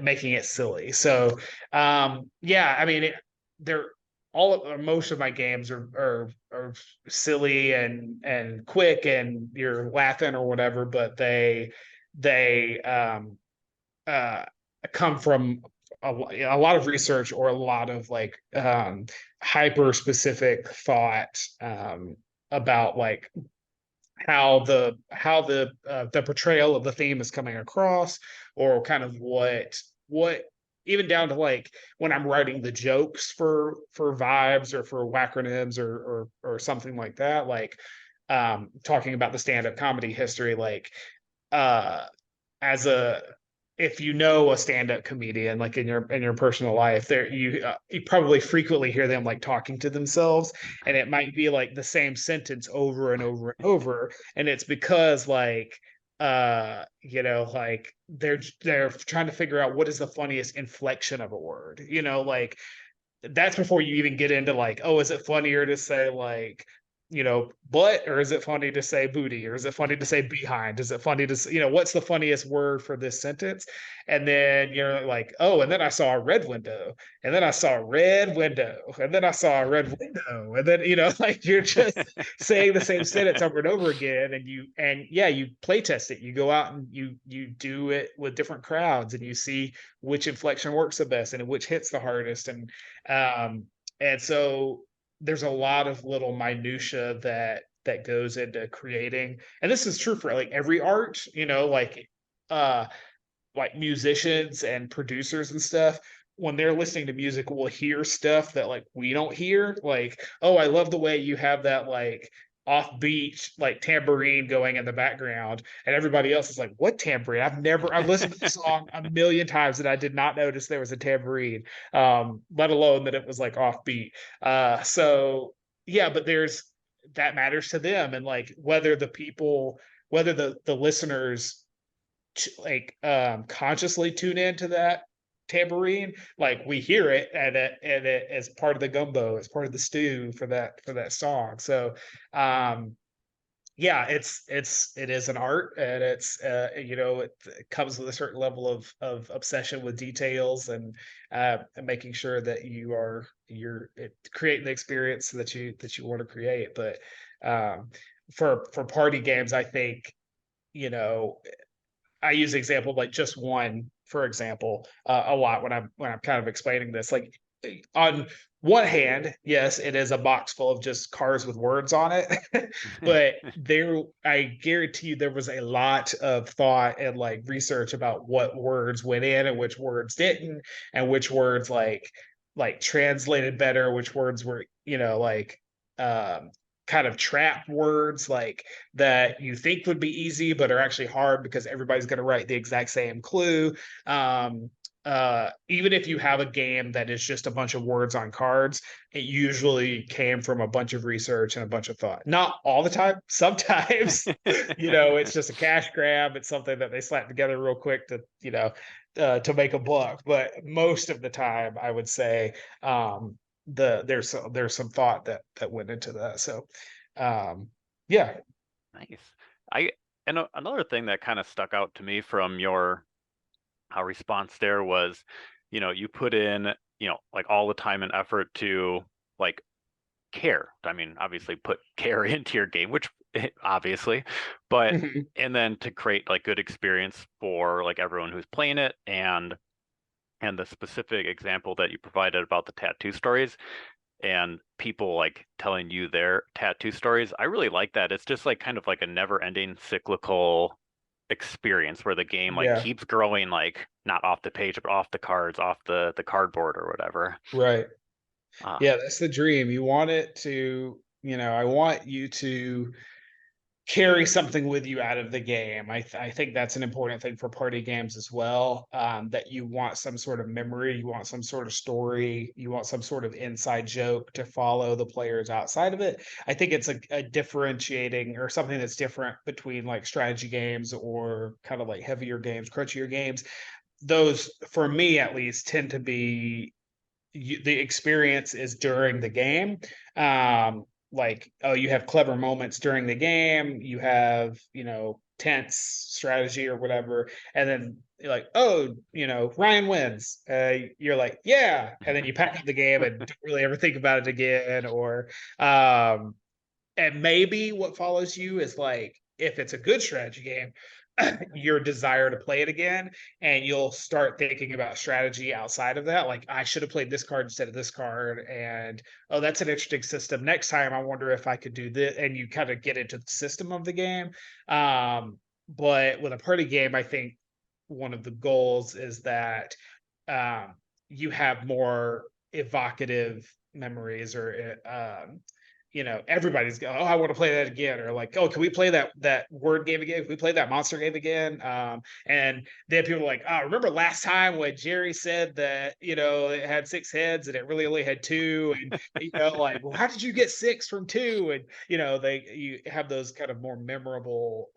making it silly. So yeah, I mean they're most of my games are silly and quick and you're laughing or whatever, but they uh come from a lot of research or a lot of like hyper specific thought about like how the portrayal of the theme is coming across, or kind of what even down to like when I'm writing the jokes for vibes or for Wacronyms or something like that, like talking about the stand-up comedy history, like uh as a if you know a stand-up comedian like in your personal life, there you probably frequently hear them like talking to themselves, and it might be like the same sentence over and over and over, and it's because like like they're trying to figure out what is the funniest inflection of a word, like that's before you even get into like, oh, is it funnier to say like, butt, or is it funny to say booty, or is it funny to say behind? Is it funny to say, what's the funniest word for this sentence? And then you're like, oh, and then I saw a red window, and then I saw a red window, and then I saw a red window, and then like you're just saying the same sentence over and over again, and yeah, you play test it. You go out and you do it with different crowds, and you see which inflection works the best and which hits the hardest, um, and so there's a lot of little minutia that goes into creating, and this is true for like every art, uh like musicians and producers and stuff, when they're listening to music will hear stuff that like we don't hear, like, oh, I love the way you have that like offbeat like tambourine going in the background, and everybody else is like, what tambourine? I've listened to the song a million times and I did not notice there was a tambourine, let alone that it was like offbeat. So yeah, but there's that matters to them, and like whether the listeners like consciously tune into that tambourine, like we hear it, and it as part of the gumbo, as part of the stew for that song. So yeah, it is an art, and it's it comes with a certain level of obsession with details, and making sure that you're creating the experience that you want to create. But for party games, I think, you know I use the example of like just one, for example, a lot when I'm kind of explaining this. Like on one hand, yes, it is a box full of just cars with words on it, but I guarantee you, there was a lot of thought and like research about what words went in and which words didn't, and which words like translated better, which words were um, kind of trap words like that you think would be easy but are actually hard because everybody's going to write the exact same clue. Even if you have a game that is just a bunch of words on cards, it usually came from a bunch of research and a bunch of thought. Not all the time. Sometimes, it's just a cash grab. It's something that they slap together real quick to make a buck. But most of the time, I would say, there's some thought that went into that. So yeah. Nice. I and another thing that kind of stuck out to me from your response there was, you put in, like all the time and effort to like care. I mean, obviously put care into your game, which obviously, but and then to create like good experience for like everyone who's playing it, and the specific example that you provided about the tattoo stories and people like telling you their tattoo stories. I really like that. It's just like kind of like a never ending cyclical experience where the game like Yeah. keeps growing, like not off the page, but off the cards, off the cardboard or whatever. Right. Uh, Yeah, that's the dream. You want it to, I want you to carry something with you out of the game. I think that's an important thing for party games as well. That you want some sort of memory, you want some sort of story, you want some sort of inside joke to follow the players outside of it. I think it's a differentiating or something that's different between like strategy games or kind of like heavier games, crunchier games. Those, for me at least, tend to be the experience is during the game. Like, oh, you have clever moments during the game, you have, tense strategy or whatever, and then you're like, oh, Ryan wins. You're like, yeah, and then you pack up the game and don't really ever think about it again. Or and maybe what follows you is like, if it's a good strategy game, your desire to play it again, and you'll start thinking about strategy outside of that. Like, I should have played this card instead of this card, and oh, that's an interesting system. Next time, I wonder if I could do this, and you kind of get into the system of the game. But with a party game, I think one of the goals is that you have more evocative memories, or everybody's go, oh, I want to play that again, or like, oh, can we play that word game again? Can we play that monster game again? And then people are like, oh, remember last time when Jerry said that it had 6 heads and it really only had 2, and like, well, how did you get 6 from 2? And you have those kind of more memorable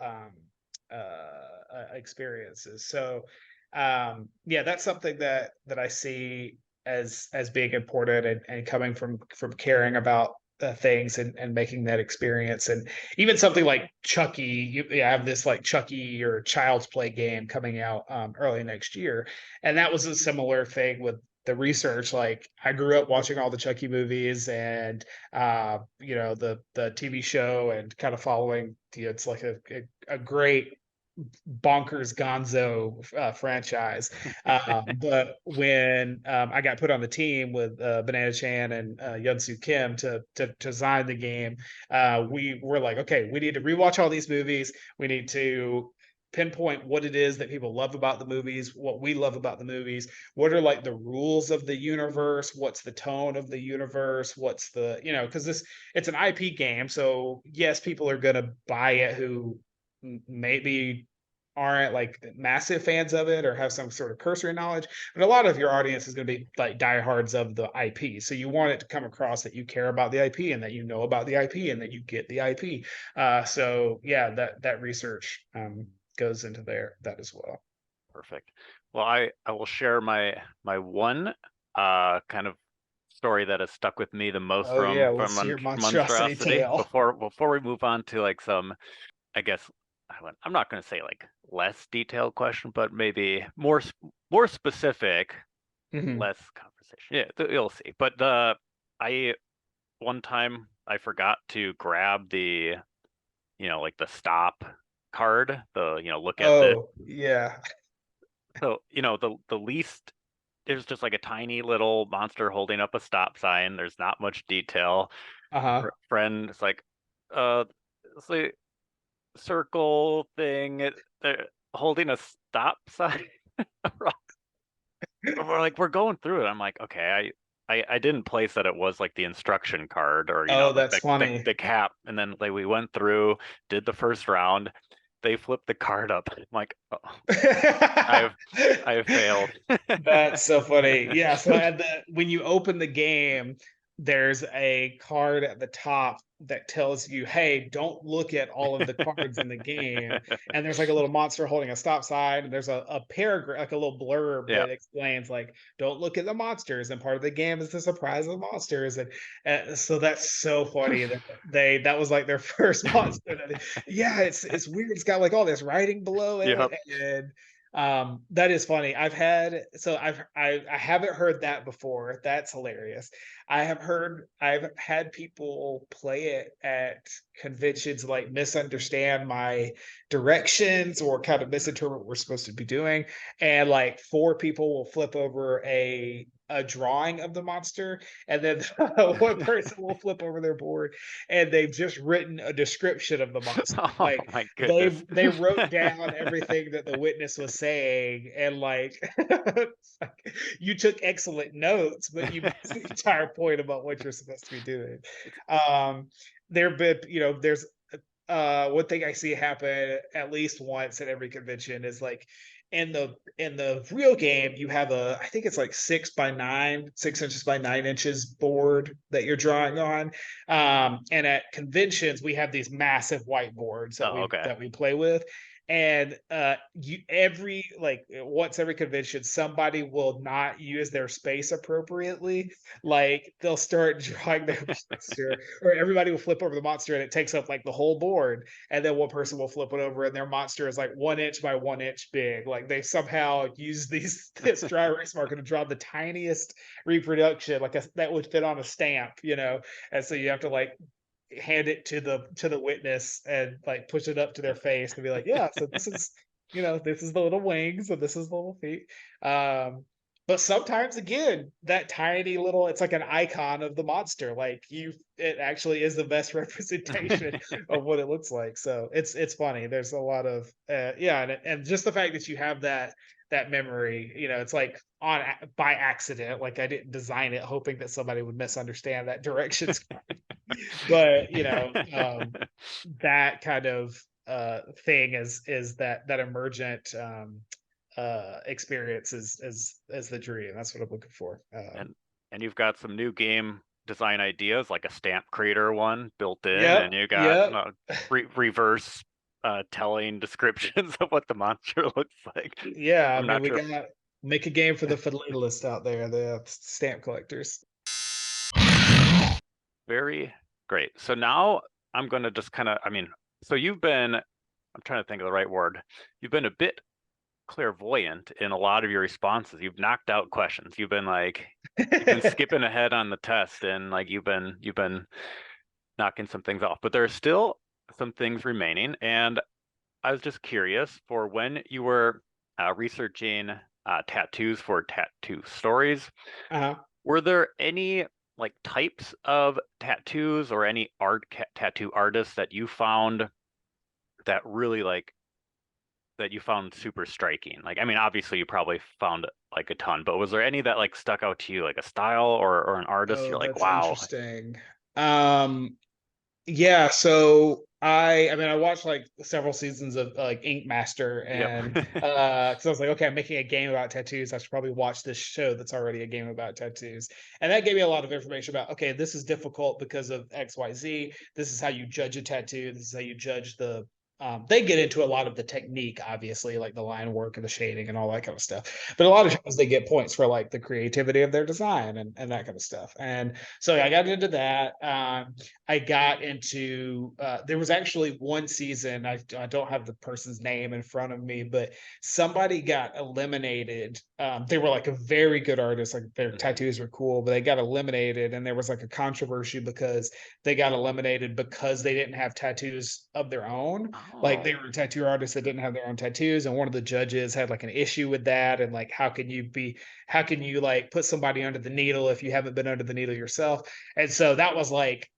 experiences. So yeah, that's something that I see as being important, and coming from caring about things, and making that experience. And even something like Chucky, you have this like Chucky or Child's Play game coming out early next year, and that was a similar thing with the research. Like, I grew up watching all the Chucky movies, and the TV show, and kind of following. It's like a great bonkers gonzo franchise. But when I got put on the team with Banana Chan and Yunsu Kim to design the game, we were like, okay, we need to rewatch all these movies. We need to pinpoint what it is that people love about the movies, what we love about the movies, what are like the rules of the universe, what's the tone of the universe, what's the, because it's an IP game. So yes, people are going to buy it who maybe aren't like massive fans of it or have some sort of cursory knowledge, but a lot of your audience is going to be like diehards of the IP. So you want it to come across that you care about the IP, and that you know about the IP, and that you get the IP. So yeah, that research goes into that as well. Perfect. Well, I will share my one kind of story that has stuck with me the most Oh yeah, from let's hear Monstrosity MonsDRAWsity tale. before we move on to like some, I guess I'm not going to say like less detailed question, but maybe more specific, less conversation. Yeah, you'll see. But one time I forgot to grab the like the stop card, the look at the yeah. So the least, there's just like a tiny little monster holding up a stop sign. There's not much detail. Friend is like, it's like circle thing. They're holding a stop sign. We're going through it. I'm like, okay, I didn't place that it was like the instruction card, or that's funny. the cap. And then like we went through, did the first round. They flipped the card up. I'm like, oh, I have failed. That's so funny. Yeah. So when you open the game, there's a card at the top that tells you, hey, don't look at all of the cards in the game. And there's like a little monster holding a stop sign, and there's a paragraph, like a little blurb that explains like, don't look at the monsters, and part of the game is the surprise of the monsters. And so that's so funny that that was like their first monster. Yeah, it's weird. It's got like all this writing below it. Yep. And That is funny. I haven't heard that before. That's hilarious. I've had people play it at conventions, like misunderstand my directions or kind of misinterpret what we're supposed to be doing. And like four people will flip over a drawing of the monster, and then one person will flip over their board and they've just written a description of the monster. Oh Like my goodness. they wrote down everything that the witness was saying, and like, it's like, you took excellent notes, but you missed the entire point about what you're supposed to be doing. Um, there's one thing I see happen at least once at every convention is like in the real game, you have I think it's like 6 inches by 9 inches board that you're drawing on. And at conventions, we have these massive whiteboards Oh, okay. that we play with. And once every convention, somebody will not use their space appropriately. Like they'll start drawing their monster, or everybody will flip over the monster and it takes up like the whole board. And then one person will flip it over and their monster is like 1 inch by 1 inch big. Like they somehow use this dry erase marker to draw the tiniest reproduction, like that would fit on a stamp, And so you have to like hand it to the witness and like push it up to their face and be like, yeah, so this is this is the little wings and this is the little feet. But sometimes again, that tiny little, it's like an icon of the monster. Like it actually is the best representation of what it looks like. So it's funny. There's a lot of and just the fact that you have that memory, it's like by accident. Like I didn't design it hoping that somebody would misunderstand that directions. But that kind of thing is that emergent experience is the dream. That's what I'm looking for. And you've got some new game design ideas, like a stamp creator one built in, Yep, and you got reverse telling descriptions of what the monster looks like. yeah. I'm not we sure. gotta make a game for the philatelist out there, the stamp collectors. Very great. So now I'm going to just kind of, so I'm trying to think of the right word. You've been a bit clairvoyant in a lot of your responses. You've knocked out questions. You've been skipping ahead on the test, and like you've been knocking some things off. But there are still some things remaining, and I was just curious, for when you were researching tattoos for tattoo stories, were there any like types of tattoos or any tattoo artists that you found that really that you found super striking? Like, obviously you probably found like a ton, but was there any that like stuck out to you, like a style or an artist? You're like, That's wow. interesting. Yeah, so I watched like several seasons of like Ink Master, and because I was like, okay, I'm making a game about tattoos, I should probably watch this show that's already a game about tattoos. And that gave me a lot of information about, okay, this is difficult because of XYZ. This is how you judge a tattoo. This is how you judge they get into a lot of the technique, obviously, like the line work and the shading and all that kind of stuff. But a lot of times they get points for like the creativity of their design and that kind of stuff. And so I got into that. I got into there was actually one season, I don't have the person's name in front of me, but somebody got eliminated. They were like a very good artist, like their tattoos were cool, but they got eliminated, and there was like a controversy because they got eliminated because they didn't have tattoos of their own. Like they were a tattoo artist that didn't have their own tattoos, and one of the judges had like an issue with that, and like how can you like put somebody under the needle if you haven't been under the needle yourself? And so that was like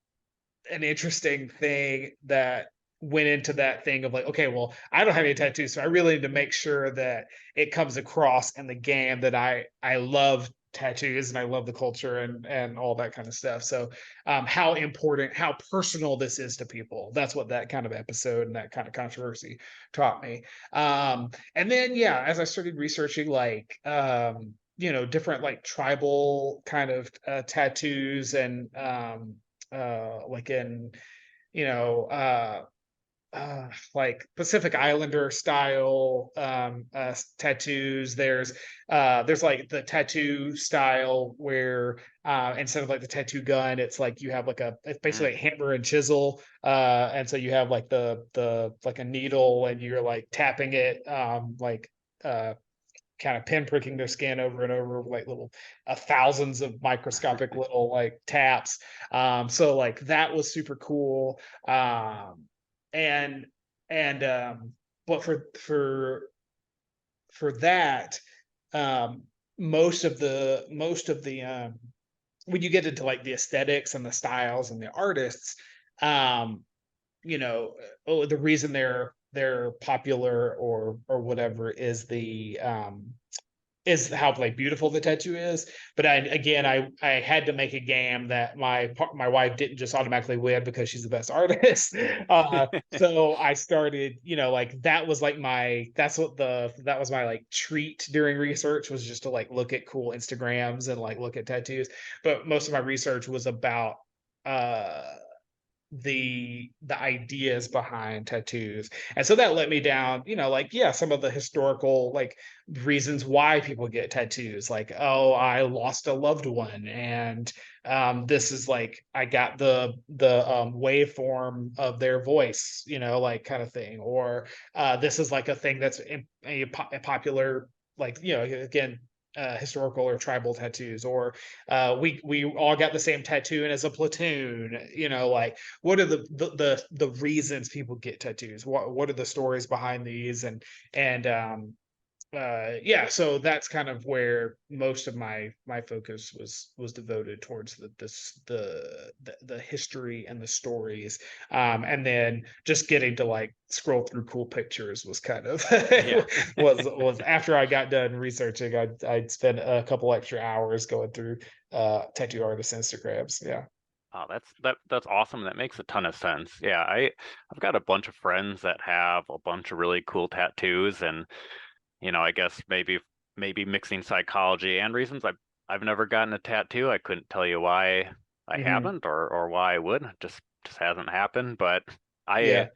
an interesting thing that went into that thing of like, okay, well, I don't have any tattoos, so I really need to make sure that it comes across in the game that I love tattoos and I love the culture and all that kind of stuff. So how important, how personal this is to people. That's what that kind of episode and that kind of controversy taught me. And then as I started researching like different like tribal kind of tattoos and like in like Pacific Islander style tattoos. There's like the tattoo style where instead of like the tattoo gun, it's like you have like it's basically like hammer and chisel, and so you have like the like a needle and you're like tapping it like kind of pinpricking their skin over and over with like little thousands of microscopic little like taps. So like that was super cool. And but for that, most of the when you get into like the aesthetics and the styles and the artists, you know, the reason they're popular or whatever is how like beautiful the tattoo is. But I had to make a game that my wife didn't just automatically win because she's the best artist. So I started, you know, like that was like that was my like treat during research, was just to like look at cool Instagrams and like look at tattoos. But most of my research was about the ideas behind tattoos. And so that let me down, you know, like, yeah, some of the historical like reasons why people get tattoos, like, oh, I lost a loved one, and this is like I got the waveform of their voice, you know, like kind of thing. Or this is like a thing that's a popular, like, you know, again, historical or tribal tattoos. Or we all got the same tattoo and as a platoon, you know, like what are the reasons people get tattoos, what are the stories behind these. And yeah, so that's kind of where most of my focus was devoted towards the history and the stories. And then just getting to like scroll through cool pictures was kind of was after I got done researching, I'd spend a couple extra hours going through tattoo artists Instagrams. Yeah. Oh, that's awesome. That makes a ton of sense. Yeah, I've got a bunch of friends that have a bunch of really cool tattoos, and you know, I guess maybe mixing psychology and reasons. I've never gotten a tattoo. I couldn't tell you why I haven't, or why I would. It just hasn't happened. But Yeah.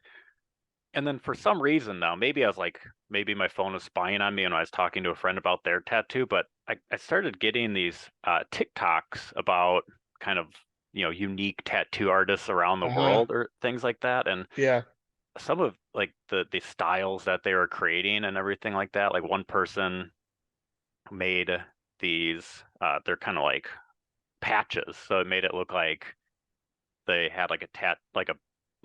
and then for some reason though, maybe I was like, maybe my phone was spying on me when I was talking to a friend about their tattoo. But I started getting these TikToks about kind of, you know, unique tattoo artists around the world or things like that. And Yeah. some of like the styles that they were creating and everything like that. Like one person made these, they're kind of like patches, so it made it look like they had like a patch like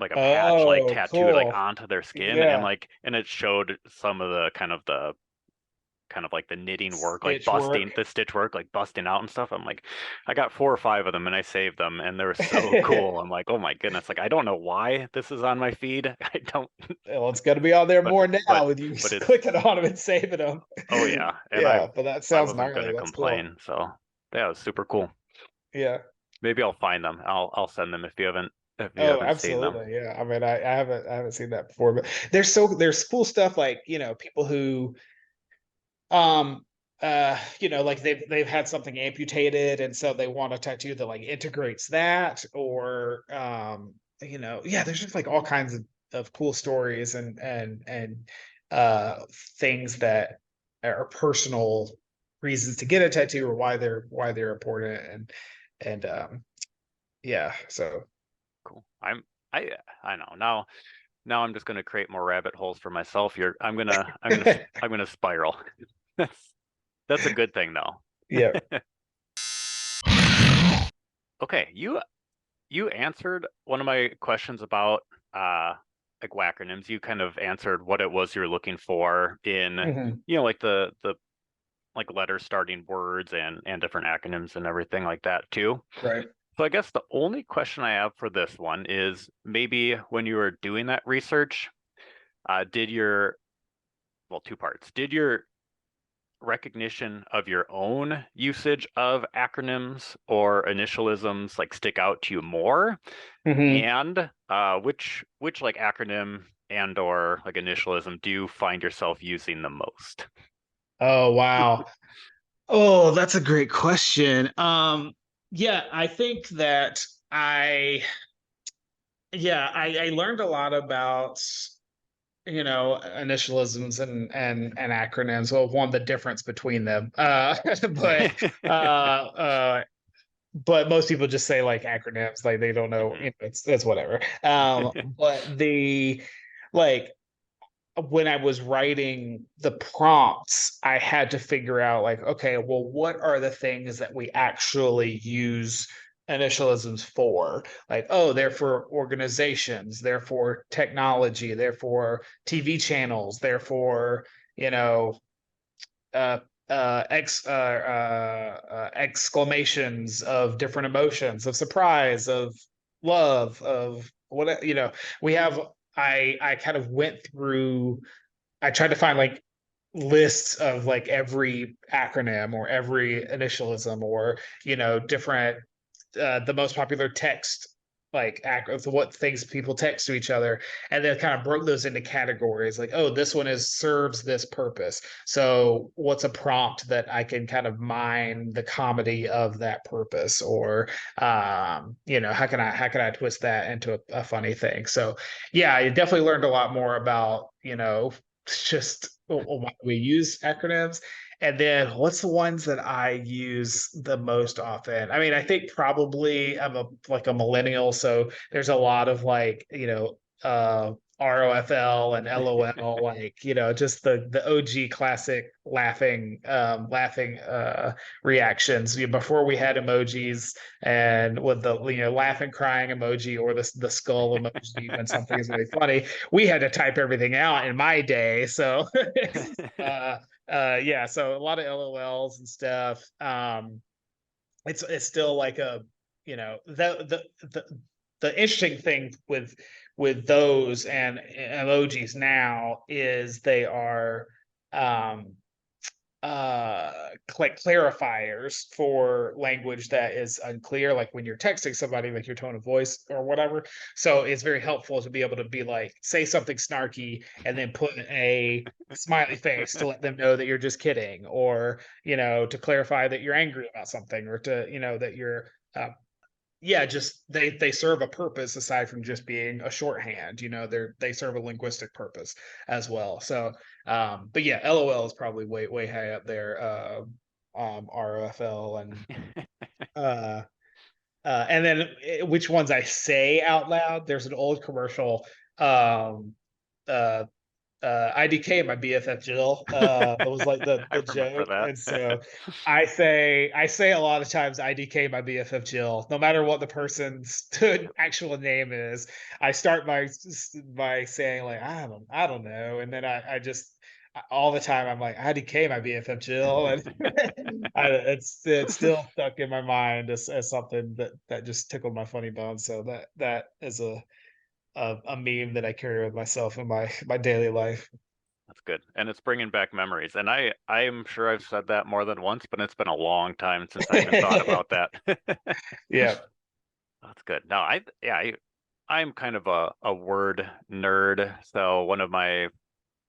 Oh, tattooed like cool. onto their skin, and Yeah. like, and it showed some of the kind of like the knitting work, like Stitch busting work. the stitch work, like busting out and stuff. I'm like, I got 4 or 5 of them and I saved them, and they were so cool. I'm like, oh my goodness, like I don't know why this is on my feed. I don't, Well, it's going to be on there but more but now with you but it's, clicking on them and saving them. oh yeah, and Yeah, but that I sounds wasn't gnarly. gonna That's cool. complain. So yeah, it was super cool. Yeah. Maybe I'll find them. I'll send them if you Oh, haven't seen them. absolutely. Yeah. I mean, I haven't seen that before, but there's cool stuff like, you know, people who you know, like they've had something amputated, and so they want a tattoo that like integrates that. Or you know, yeah, there's just like all kinds of cool stories and uh things that are personal reasons to get a tattoo, or why they're important. And yeah, so Cool. I I know now. Now I'm just gonna create more rabbit holes for myself. I'm gonna spiral. That's that's a good thing though. yeah. Okay, you answered one of my questions about like Wacronyms. You kind of answered what it was you're looking for in, Mhm. you know, like the like letter starting words and different acronyms and everything like that too. Right. So I guess the only question I have for this one is, maybe when you were doing that research, did your, well, 2 parts. Did your recognition of your own usage of acronyms or initialisms like stick out to you more? Mhm. And which like acronym and or like initialism do you find yourself using the most? Oh, wow. Oh, that's a great question. Yeah, I think that I learned a lot about, you know, initialisms and acronyms. Well, one, the difference between them. But most people just say like acronyms, like they don't know, Mhm. you know, it's whatever. But the like when I was writing the prompts, I had to figure out like, okay, well, what are the things that we actually use initialisms for? Like, oh, they're for organizations, they're for technology, they're for TV channels, they're for, you know, uh, exclamations of different emotions, of surprise, of love, of what, you know, we have. I kind of went through. I tried to find like lists of like every acronym or every initialism or, you know, different the most popular text, like what things people text to each other, and then kind of broke those into categories like, oh, this one is serves this purpose, so what's a prompt that I can kind of mine the comedy of that purpose, or you know, how can I twist that into a funny thing. So yeah, I definitely learned a lot more about, you know, just why we use acronyms. And then what's the ones that I use the most often? I mean, I think probably I'm a millennial, so there's a lot of like, you know, ROFL and LOL, like, you know, just the OG classic laughing reactions. You know, before we had emojis, and with the, you know, laughing crying emoji or the skull emoji when something is really funny, we had to type everything out in my day. So uh yeah, so a lot of LOLs and stuff. It's still like a, you know, the interesting thing with those and emojis now is they are um like clarifiers for language that is unclear, like when you're texting somebody, like your tone of voice or whatever. So it's very helpful to be able to be like, say something snarky and then put a smiley face to let them know that you're just kidding, or, you know, to clarify that you're angry about something, or to, you know, that you're yeah, just they serve a purpose aside from just being a shorthand. You know, they serve a linguistic purpose as well. So but yeah, LOL is probably way high up there. ROFL uh and then which ones I say out loud. There's an old commercial, uh IDK, my BFF Jill. That was like I the remember joke. And that. so I say a lot of times IDK, my BFF Jill, no matter what the person's actual name is. I start by saying like, I don't know, and then I just all the time I'm like, IDK, my BFF Jill, and it's still stuck in my mind as something that just tickled my funny bone. So that is a meme that I carry with myself in my daily life. That's good. And it's bringing back memories. And I'm sure I've said that more than once, but it's been a long time since I even thought about that. Yeah. That's good. No, I'm kind of a word nerd. So one of my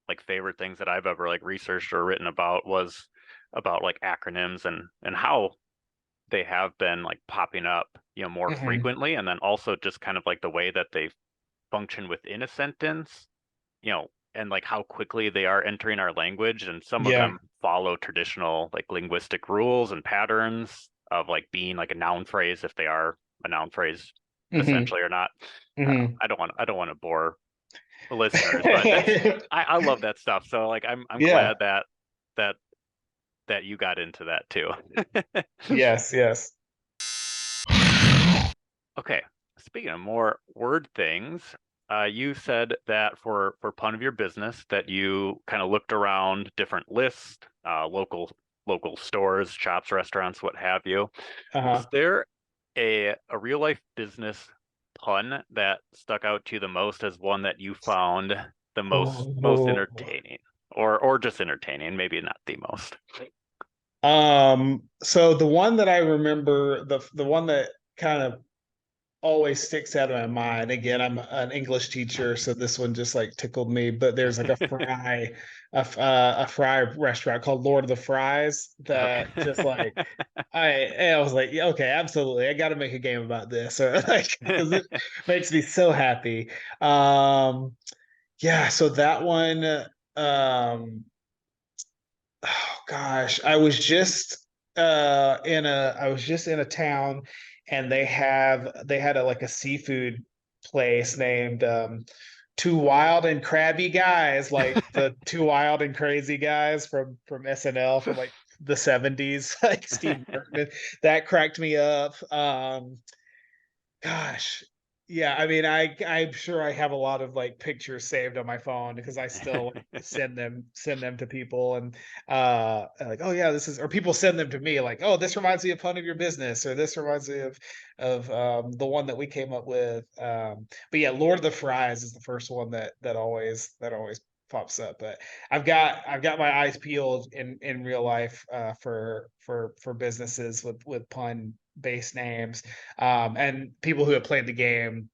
like favorite things that I've ever like researched or written about was about like acronyms and how they have been like popping up, you know, more Mhm. frequently, and then also just kind of like the way that they function within a sentence, you know, and like how quickly they are entering our language. And some of Yeah. them follow traditional like linguistic rules and patterns of like being like a noun phrase if they are a noun phrase Mhm. essentially or not. Mhm. I don't want to bore the listeners, but that's I love that stuff. So like I'm Yeah. glad that that you got into that too. Yes, yes. Okay, speaking of more word things, you said that for Pun of Your Business that you kind of looked around different lists, local stores, shops, restaurants, what have you. Is Uh-huh. there a real life business pun that stuck out to you the most as one that you found the most Oh. entertaining, or just entertaining, maybe not the most? So the one that I remember, the one that kind of always sticks out of my mind. Again, I'm an English teacher, so this one just like tickled me. But there's like a fry restaurant called Lord of the Fries that just Okay. like I was like, yeah, okay, absolutely, I got to make a game about this, or like because it makes me so happy. Um, yeah, so that one, oh gosh, I was just in a town, and they had a like a seafood place named two wild and crabby guys, like the two wild and crazy guys from SNL from like the 70s, like Steve Martin. That cracked me up. Gosh, yeah, I mean, I'm sure I have a lot of like pictures saved on my phone because I still send them to people and like, oh yeah, this is, or people send them to me like, oh, this reminds me of Fun of Your Business, or this reminds me of the one that we came up with. But yeah, Lord of the Fries is the first one that always pops up. But I've got my eyes peeled in real life for businesses with pun based names, and people who have played the game.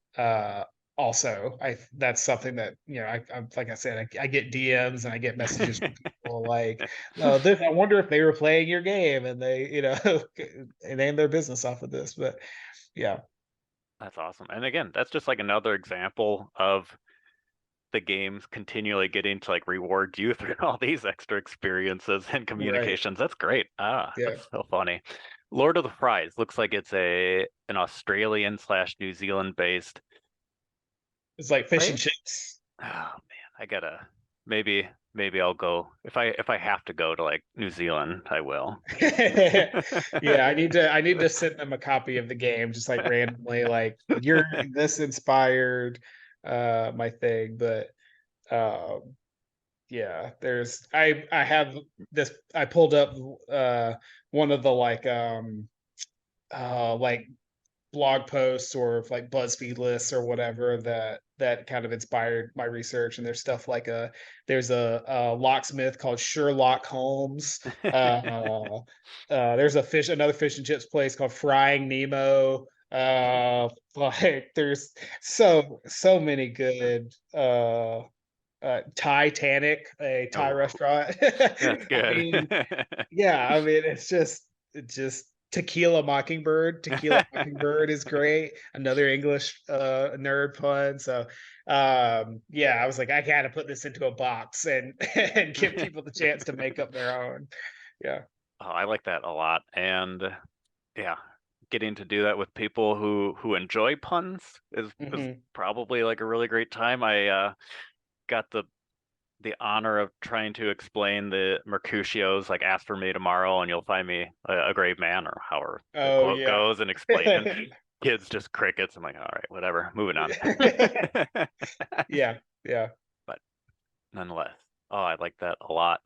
Also, that's something that, I like I said, I get DMs and I get messages from people like, oh, this, I wonder if they were playing your game and they, name their business off of this. But yeah. That's awesome. And again, that's just like another example of the games continually getting to like reward you through all these extra experiences and communications. That's great. Yeah. That's so funny. Lord of the Fries looks like it's an Australian / New Zealand based. It's like fish and Right? chips. Oh man, I gotta maybe I'll go if I have to go to like New Zealand, I will. Yeah, I need to send them a copy of the game just like randomly, like this inspired my thing. But yeah, I have this, I pulled up one of the like blog posts or like BuzzFeed lists or whatever that kind of inspired my research. And there's stuff like there's a locksmith called Sherlock Holmes. There's another fish and chips place called Frying Nemo. Like there's so many good Titanic, a Thai Oh, restaurant. that's I good. mean, yeah, I mean, it's just Tequila Mockingbird is great. Another English nerd pun. So yeah, I was like, I gotta put this into a box and and give people the chance to make up their own. Yeah. Oh, I like that a lot. And yeah, getting to do that with people who enjoy puns is Hmm. probably like a really great time. I got the honor of trying to explain the Mercutio's like ask for me tomorrow and you'll find me a grave man, or however the Oh quote yeah. goes, and explaining. Kids just crickets. I'm like, all right, whatever, moving on. Yeah. Yeah. But nonetheless, oh, I like that a lot.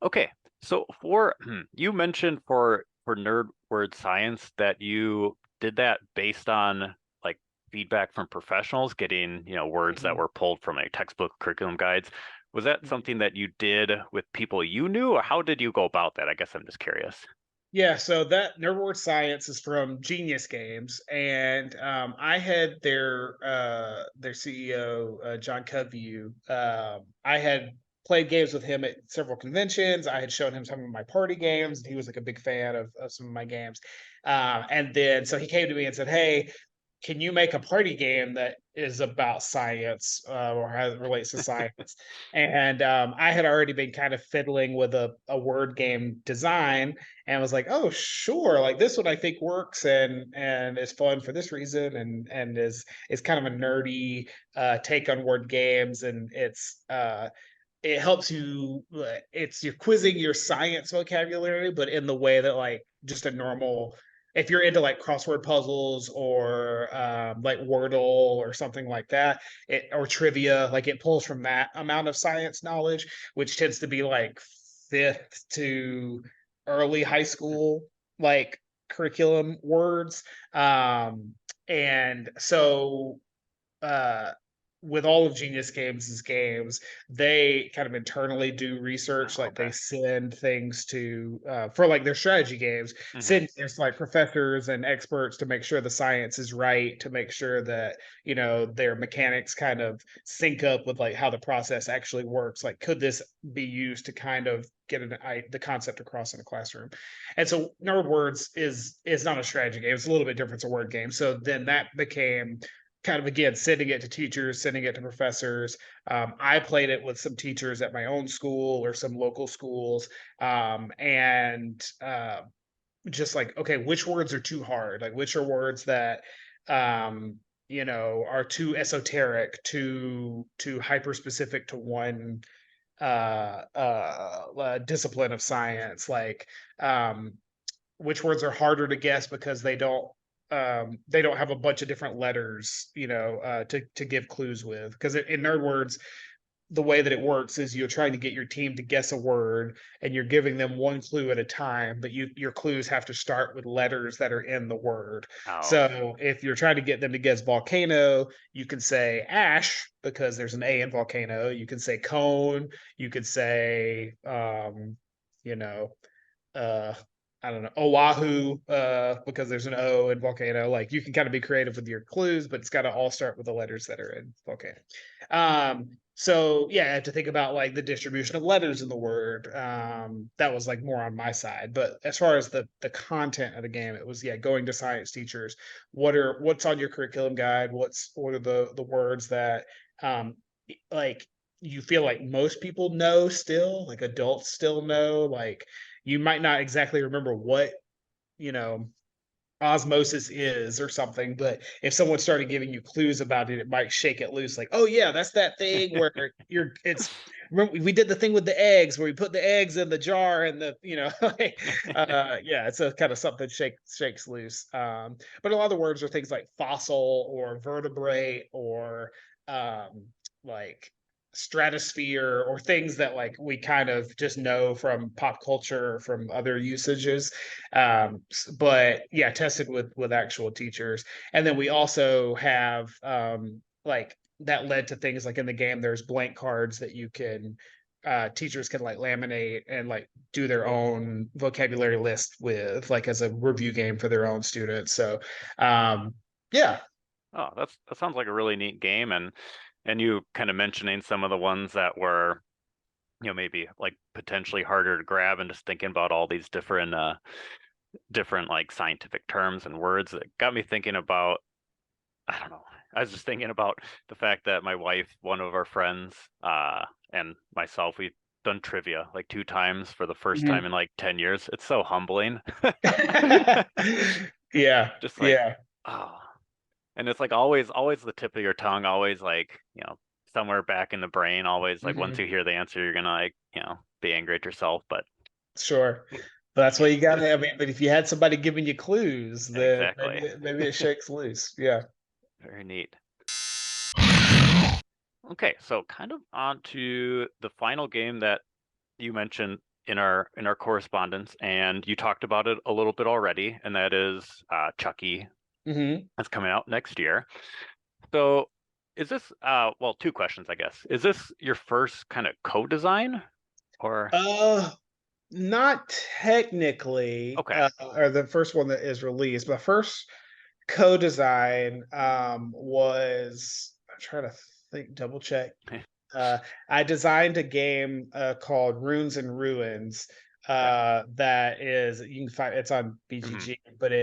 Okay, so for you mentioned for Nerd Word Science that you did that based on like feedback from professionals, getting words that Mhm. were pulled from a textbook, curriculum guides. Was that something that you did with people you knew, or how did you go about that? I guess I'm just curious. Yeah, so that Nerdward Science is from Genius Games, and I had their CEO John Cudview. I had played games with him at several conventions. I had shown him some of my party games, and he was like a big fan of some of my games. And then so he came to me and said, "Hey, can you make a party game that is about science or how it relates to science?" And I had already been kind of fiddling with a word game design and was like, oh, sure, like this one I think works and is fun for this reason and is kind of a nerdy take on word games, and it helps you, you're quizzing your science vocabulary, but in the way that like just a normal, if you're into like crossword puzzles or like Wordle or something like that, or trivia, like it pulls from that amount of science knowledge, which tends to be like fifth to early high school like curriculum words. And so uh with all of Genius games, they kind of internally do research. Oh, Like they okay. send things to for like their strategy games, Hmm. send there's like professors and experts to make sure the science is right, to make sure that their mechanics kind of sync up with like how the process actually works. Like, could this be used to kind of get the concept across in a classroom? And so Nerd Words is not a strategy game. It's a little bit different. It's a word game. So then that became kind of, again, sending it to teachers, sending it to professors. I played it with some teachers at my own school or some local schools, and just like, okay, which words are too hard? Like, which are words that are too esoteric, too hyper specific to one discipline of science, like which words are harder to guess because they don't have a bunch of different letters, to give clues with. Because in nerd words, the way that it works is you're trying to get your team to guess a word, and you're giving them one clue at a time, but your clues have to start with letters that are in the word. Oh, So if you're trying to get them to guess volcano, you can say ash because there's an A in volcano. You can say cone. You could say, you know, uh I don't know, Oahu, because there's an O in volcano. Like, you can kind of be creative with your clues, but it's got to all start with the letters that are in volcano. So yeah, I have to think about like the distribution of letters in the word. That was like more on my side. But as far as the content of the game, it was, yeah, going to science teachers. What's on your curriculum guide? What are the words that like you feel like most people know still, like adults still know, like you might not exactly remember what, you know, osmosis is or something, but if someone started giving you clues about it, it might shake it loose. Like, oh yeah, that's that thing where remember we did the thing with the eggs where we put the eggs in the jar and like, yeah, it's a kind of something shakes loose. But a lot of the words are things like fossil or vertebrate or like stratosphere, or things that like we kind of just know from pop culture or from other usages. But yeah, tested with actual teachers. And then we also have like that led to things like in the game there's blank cards that you can teachers can like laminate and like do their own vocabulary list with, like as a review game for their own students. So yeah. oh, that sounds like a really neat game. And you kind of mentioning some of the ones that were, maybe like potentially harder to grab, and just thinking about all these different like scientific terms and words that got me thinking about, I don't know. I was just thinking about the fact that my wife, one of our friends, and myself, we've done trivia like 2 times for the first time in like 10 years. It's so humbling. Yeah, Just like, yeah. oh, and it's like always the tip of your tongue, always like, somewhere back in the brain, always like once you hear the answer, you're gonna like, be angry at yourself. But Sure. But that's what you got. I mean, but if you had somebody giving you clues, then exactly. maybe it shakes loose. Yeah. Very neat. Okay, so kind of on to the final game that you mentioned in our correspondence, and you talked about it a little bit already, and that is Chucky. That's coming out next year. So is this well, 2 questions, I guess. Is this your first kind of co-design, or Not technically, okay. or the first one that is released. But first co-design was, I'm trying to think, double check. I designed a game called Runes and Ruins. That is, you can find it's on BGG, but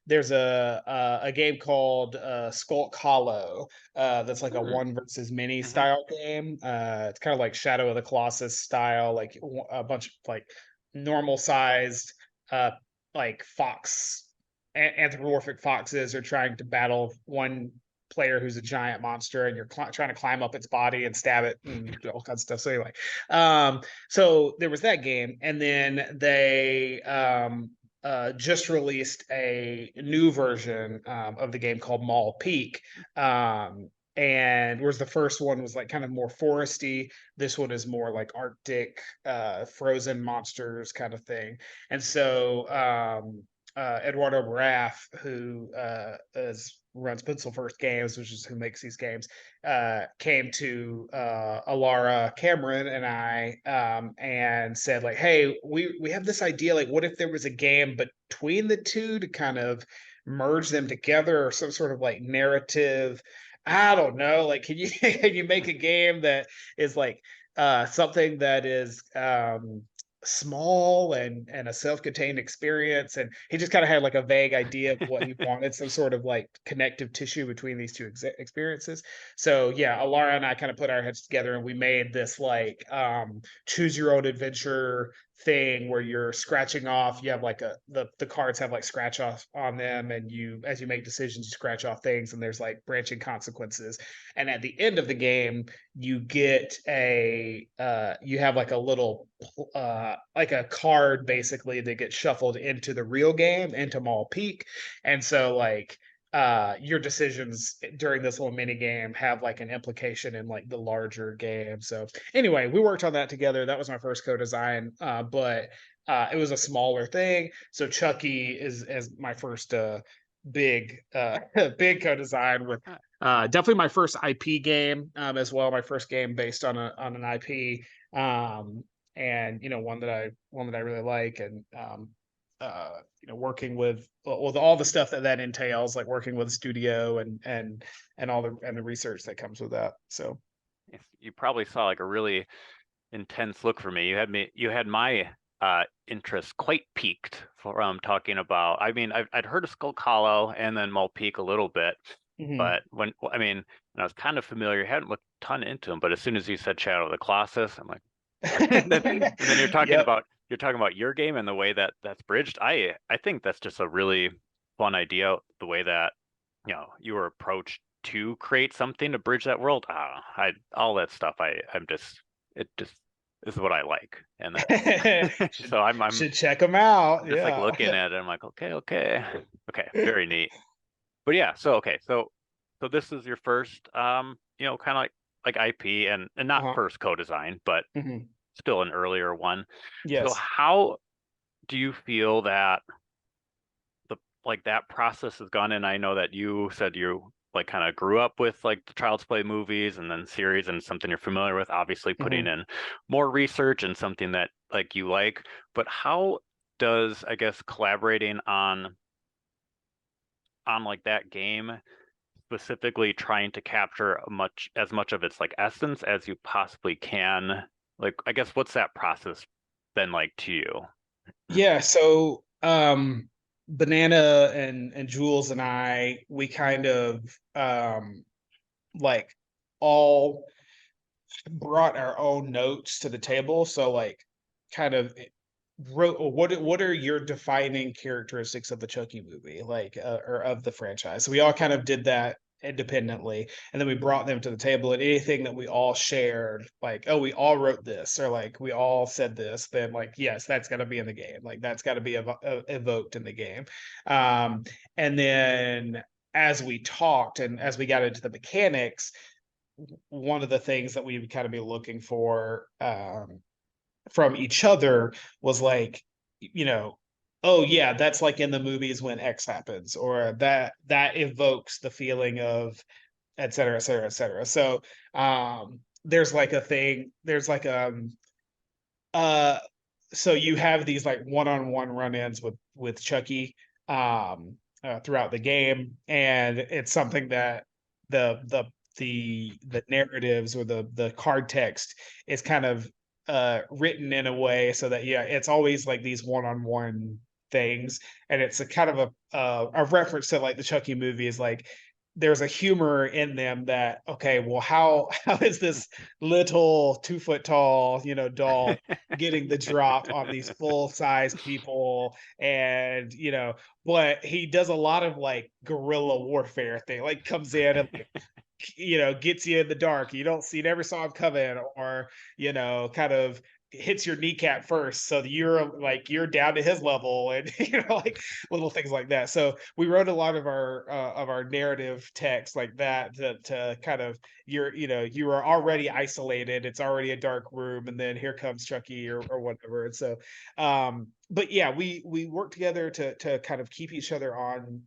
there's a game called Skulk Hollow, that's like a one versus many style game. It's kind of like Shadow of the Colossus style, like a bunch of like normal sized like anthropomorphic foxes are trying to battle one player who's a giant monster, and you're trying to climb up its body and stab it and all kinds of stuff. So anyway, so there was that game, and then they just released a new version of the game called Mall Peak. And whereas the first one was like kind of more foresty, this one is more like Arctic, frozen monsters kind of thing. And so Eduardo Raff, who runs Pencil First Games, which is who makes these games, came to Alara Cameron and I, and said like, "Hey, we have this idea. Like, what if there was a game between the two to kind of merge them together, or some sort of like narrative? I don't know. Like, can you can you make a game that is like something that is small and a self-contained experience?" And he just kind of had like a vague idea of what he wanted, some sort of like connective tissue between these two experiences. So yeah, Alara and I kind of put our heads together, and we made this like choose your own adventure thing where you're scratching off. You have like the cards have like scratch off on them, and as you make decisions, you scratch off things, and there's like branching consequences. And at the end of the game, you get you have like a little like a card basically that gets shuffled into the real game, into Mall Peak. And so like your decisions during this little mini game have like an implication in like the larger game. So anyway, we worked on that together. That was my first co-design, but it was a smaller thing. So Chucky is as my first big big co-design with definitely my first IP game, as well, my first game based on an IP, and one that I really like. And working with all the stuff that entails, like working with a studio and all the research that comes with that. So You probably saw like a really intense look for me. You had my interest quite piqued from talking about. I mean, I'd heard of Skull Hollow and then Mole Peak a little bit, but when I was kind of familiar, hadn't looked a ton into them. But as soon as you said Shadow of the Colossus, I'm like, and then you're talking Yep. about your game and the way that that's bridged. I think that's just a really fun idea, the way that you were approached to create something to bridge that world. All that stuff. It just is what I like, and so I'm should check them out. just like looking at it. I'm like, okay, very neat. But yeah, so this is your first kind of like IP and not first co-design, but still an earlier one. Yes. So how do you feel that that process has gone? And I know that you said you like kind of grew up with like the Child's Play movies and then series, and something you're familiar with, obviously putting in more research and something that like you like. But how does, I guess, collaborating on like that game, specifically trying to capture as much of its like essence as you possibly can, like, I guess, what's that process been like to you? Yeah, so Banana and Jules and we kind of like all brought our own notes to the table. So like kind of wrote, what are your defining characteristics of the Chucky movie, like or of the franchise? So we all kind of did that independently, and then we brought them to the table, and anything that we all shared, like, oh, we all wrote this, or like we all said this, then like, yes, that's got to be in the game, like that's got to be evoked in the game. And then as we talked and as we got into the mechanics, one of the things that we would kind of be looking for from each other was like, oh yeah, that's like in the movies when X happens, or that evokes the feeling of et cetera, et cetera, et cetera. So there's like a thing, there's like so you have these like one-on-one run-ins with Chucky throughout the game, and it's something that the narratives or the card text is kind of written in a way so that it's always like these one-on-one things, and it's a kind of a reference to like the Chucky movies. Like there's a humor in them that, okay, well, how is this little 2 foot tall doll getting the drop on these full-size people? And but he does a lot of like guerrilla warfare thing, like comes in and like, gets you in the dark. You never saw him come in, or kind of hits your kneecap first, so that you're down to his level, and like little things like that. So we wrote a lot of our narrative text like that to kind of, you are already isolated, it's already a dark room, and then here comes Chucky or whatever. And so but yeah, we work together to kind of keep each other on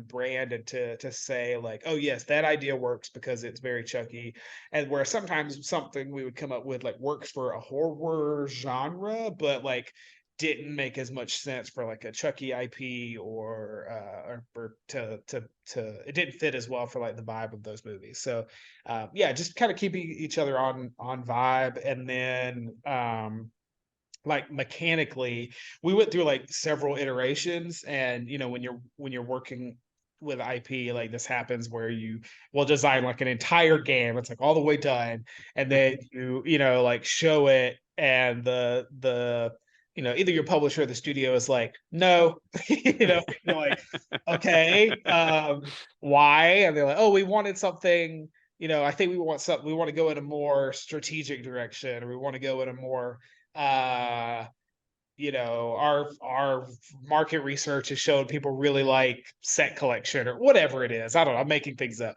brand, and to say like, oh yes, that idea works because it's very Chucky. And where sometimes something we would come up with like works for a horror genre, but like didn't make as much sense for like a Chucky IP, or to it didn't fit as well for like the vibe of those movies. So yeah, just kind of keeping each other on vibe. And then like mechanically, we went through like several iterations. And when you're working with IP, like this happens where you will design like an entire game, it's like all the way done, and then like show it, and either your publisher or the studio is like, no, you're like, okay, why? And they're like, oh, we wanted something, I think we want something, we want to go in a more strategic direction, or we want to go in a more, our market research has shown people really like set collection or whatever it is. I don't know, I'm making things up.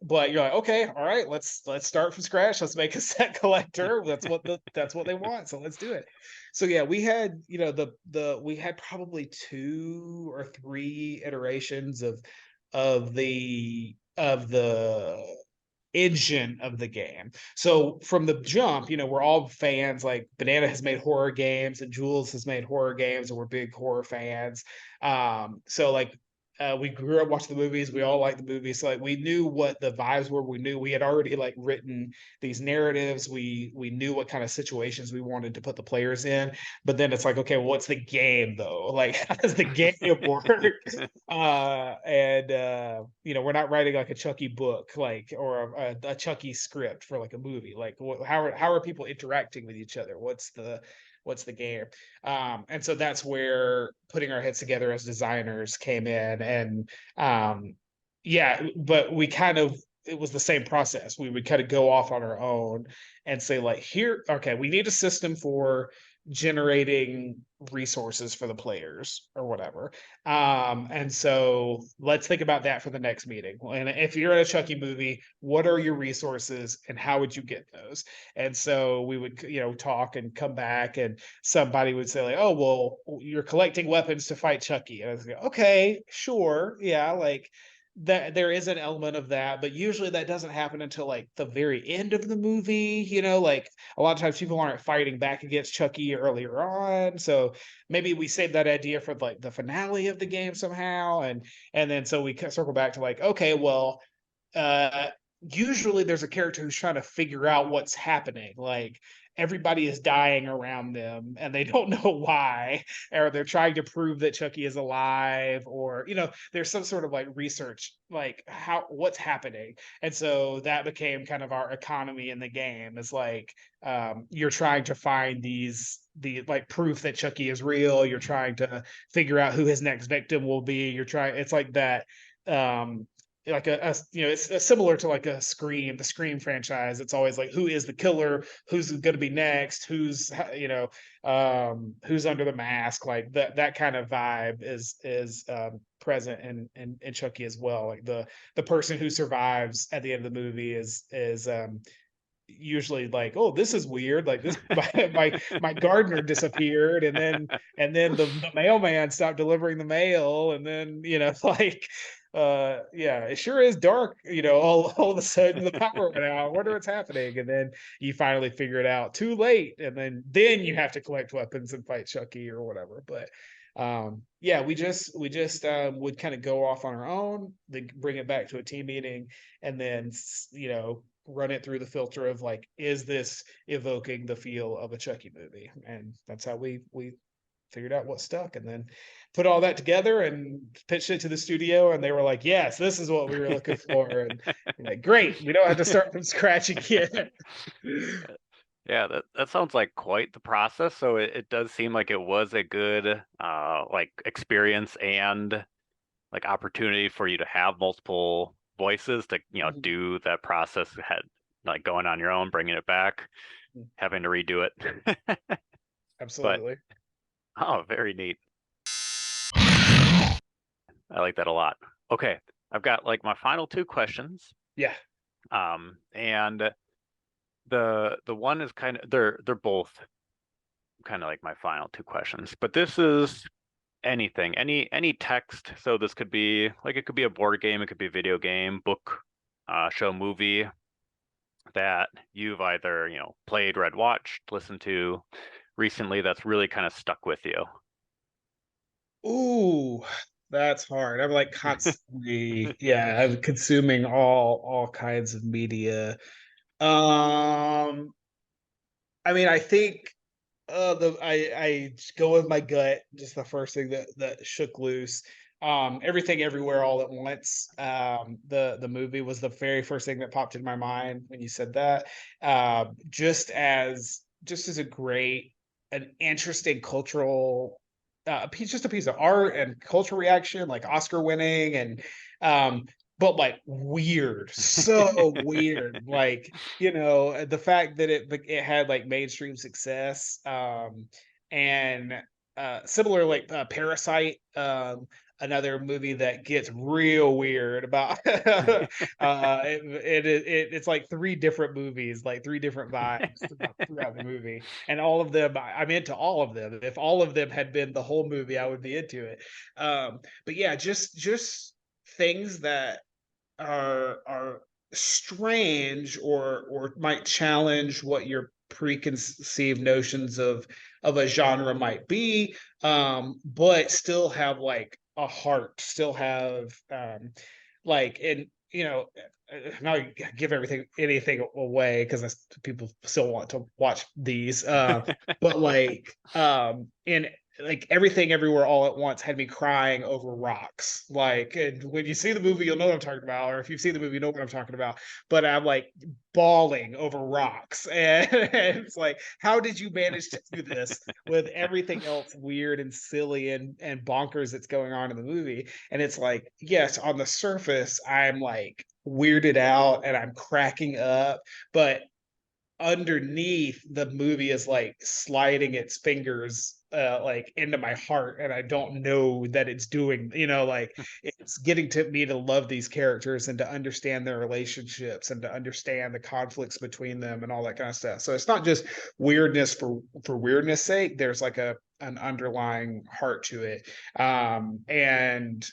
But you're like, okay, all right, let's start from scratch. Let's make a set collector. That's what they want. So let's do it. So yeah, we had, we had probably 2 or 3 iterations of the engine of the game. So from the jump, we're all fans. Like Banana has made horror games, and Jules has made horror games, and we're big horror fans. So like we grew up watching the movies. We all like the movies. So like we knew what the vibes were. We knew we had already like written these narratives. We knew what kind of situations we wanted to put the players in. But then it's like, okay, well, what's the game though? Like, how does the game work? We're not writing like a Chucky book, like, or a Chucky script for like a movie. Like, how are people interacting with each other? What's the game? And so that's where putting our heads together as designers came in. And but it was the same process. We would kind of go off on our own and say like, here, okay, we need a system for generating resources for the players or whatever. And so let's think about that for the next meeting. And if you're in a Chucky movie, what are your resources and how would you get those? And so we would, talk and come back, and somebody would say like, oh, well, you're collecting weapons to fight Chucky. And I was like, okay, sure. Yeah. Like, that there is an element of that, but usually that doesn't happen until like the very end of the movie. Like a lot of times people aren't fighting back against Chucky earlier on, so maybe we save that idea for like the finale of the game somehow. And then so we circle back to like, okay, well, uh usually there's a character who's trying to figure out what's happening. Like everybody is dying around them and they don't know why, or they're trying to prove that Chucky is alive, or there's some sort of like research, like what's happening. And so that became kind of our economy in the game, is like, you're trying to find the like proof that Chucky is real. You're trying to figure out who his next victim will be. It's like that. Like it's similar to like the Scream franchise. It's always like, who is the killer, who's going to be next, who's who's under the mask. Like that kind of vibe is present in Chucky as well. Like the person who survives at the end of the movie is usually like, oh, this is weird, like this my gardener disappeared, and then the mailman stopped delivering the mail, and then like, yeah, it sure is dark, all of a sudden the power went out. I wonder what's happening. And then you finally figure it out too late, and then you have to collect weapons and fight Chucky or whatever. But yeah, we just would kind of go off on our own, then bring it back to a team meeting, and then run it through the filter of like, is this evoking the feel of a Chucky movie? And that's how we figured out what stuck, and then put all that together and pitched it to the studio, and they were like, yes, this is what we were looking for. And like, great, we don't have to start from scratch again. Yeah, that sounds like quite the process. So it does seem like it was a good like experience and like opportunity for you to have multiple voices to do that process, had like going on your own, bringing it back, having to redo it. Absolutely. Oh, very neat. I like that a lot. Okay, I've got like my final 2 questions. Yeah. And the one is kind of, they're both kind of like my final 2 questions, but this is anything, any text. So this could be like, it could be a board game, it could be a video game, book, show, movie that you've either played, read, watched, listened to recently that's really kind of stuck with you. Ooh, that's hard. I'm like constantly, yeah, I'm consuming all kinds of media. I mean, I think I go with my gut. Just the first thing that shook loose. Everything Everywhere All at Once. The movie was the very first thing that popped in my mind when you said that. Just as a great an interesting cultural just a piece of art and cultural reaction, like Oscar winning and but like weird, so weird. Like, the fact that it had like mainstream success, and similar like Parasite, another movie that gets real weird about it's like three different movies, like three different vibes throughout the movie, and all of them I'm into all of them. If all of them had been the whole movie, I would be into it. But yeah, just things that are strange or might challenge what your preconceived notions of a genre might be, but still have like a heart, still have like, and not give anything away because people still want to watch these, but like, in like Everything Everywhere All at Once had me crying over rocks. Like, and when you see the movie, you'll know what I'm talking about, or if you've seen the movie, you know what I'm talking about. But I'm like bawling over rocks, and it's like, how did you manage to do this with everything else weird and silly and bonkers that's going on in the movie? And it's like, yes, on the surface, I'm like weirded out and I'm cracking up, but underneath, the movie is like sliding its fingers like into my heart, and I don't know that it's doing, like, it's getting to me to love these characters and to understand their relationships and to understand the conflicts between them and all that kind of stuff. So it's not just weirdness for weirdness sake. There's like an underlying heart to it. And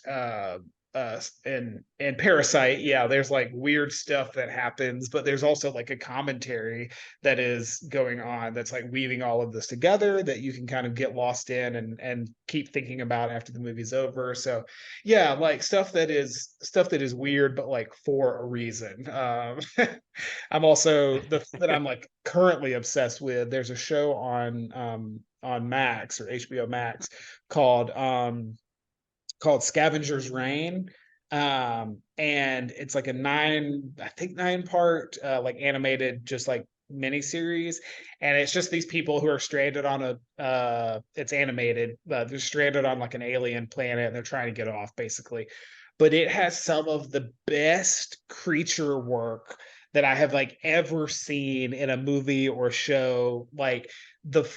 Parasite, yeah, there's like weird stuff that happens, but there's also like a commentary that is going on that's like weaving all of this together that you can kind of get lost in and keep thinking about after the movie's over. So yeah, like stuff that is weird, but like for a reason. I'm also that I'm like currently obsessed with. There's a show on Max or HBO Max called Scavenger's Reign. And it's like I think 9 part, like animated, just like miniseries. And it's just these people who are stranded on it's animated, they're stranded on like an alien planet and they're trying to get off basically. But it has some of the best creature work that I have like ever seen in a movie or show. Like the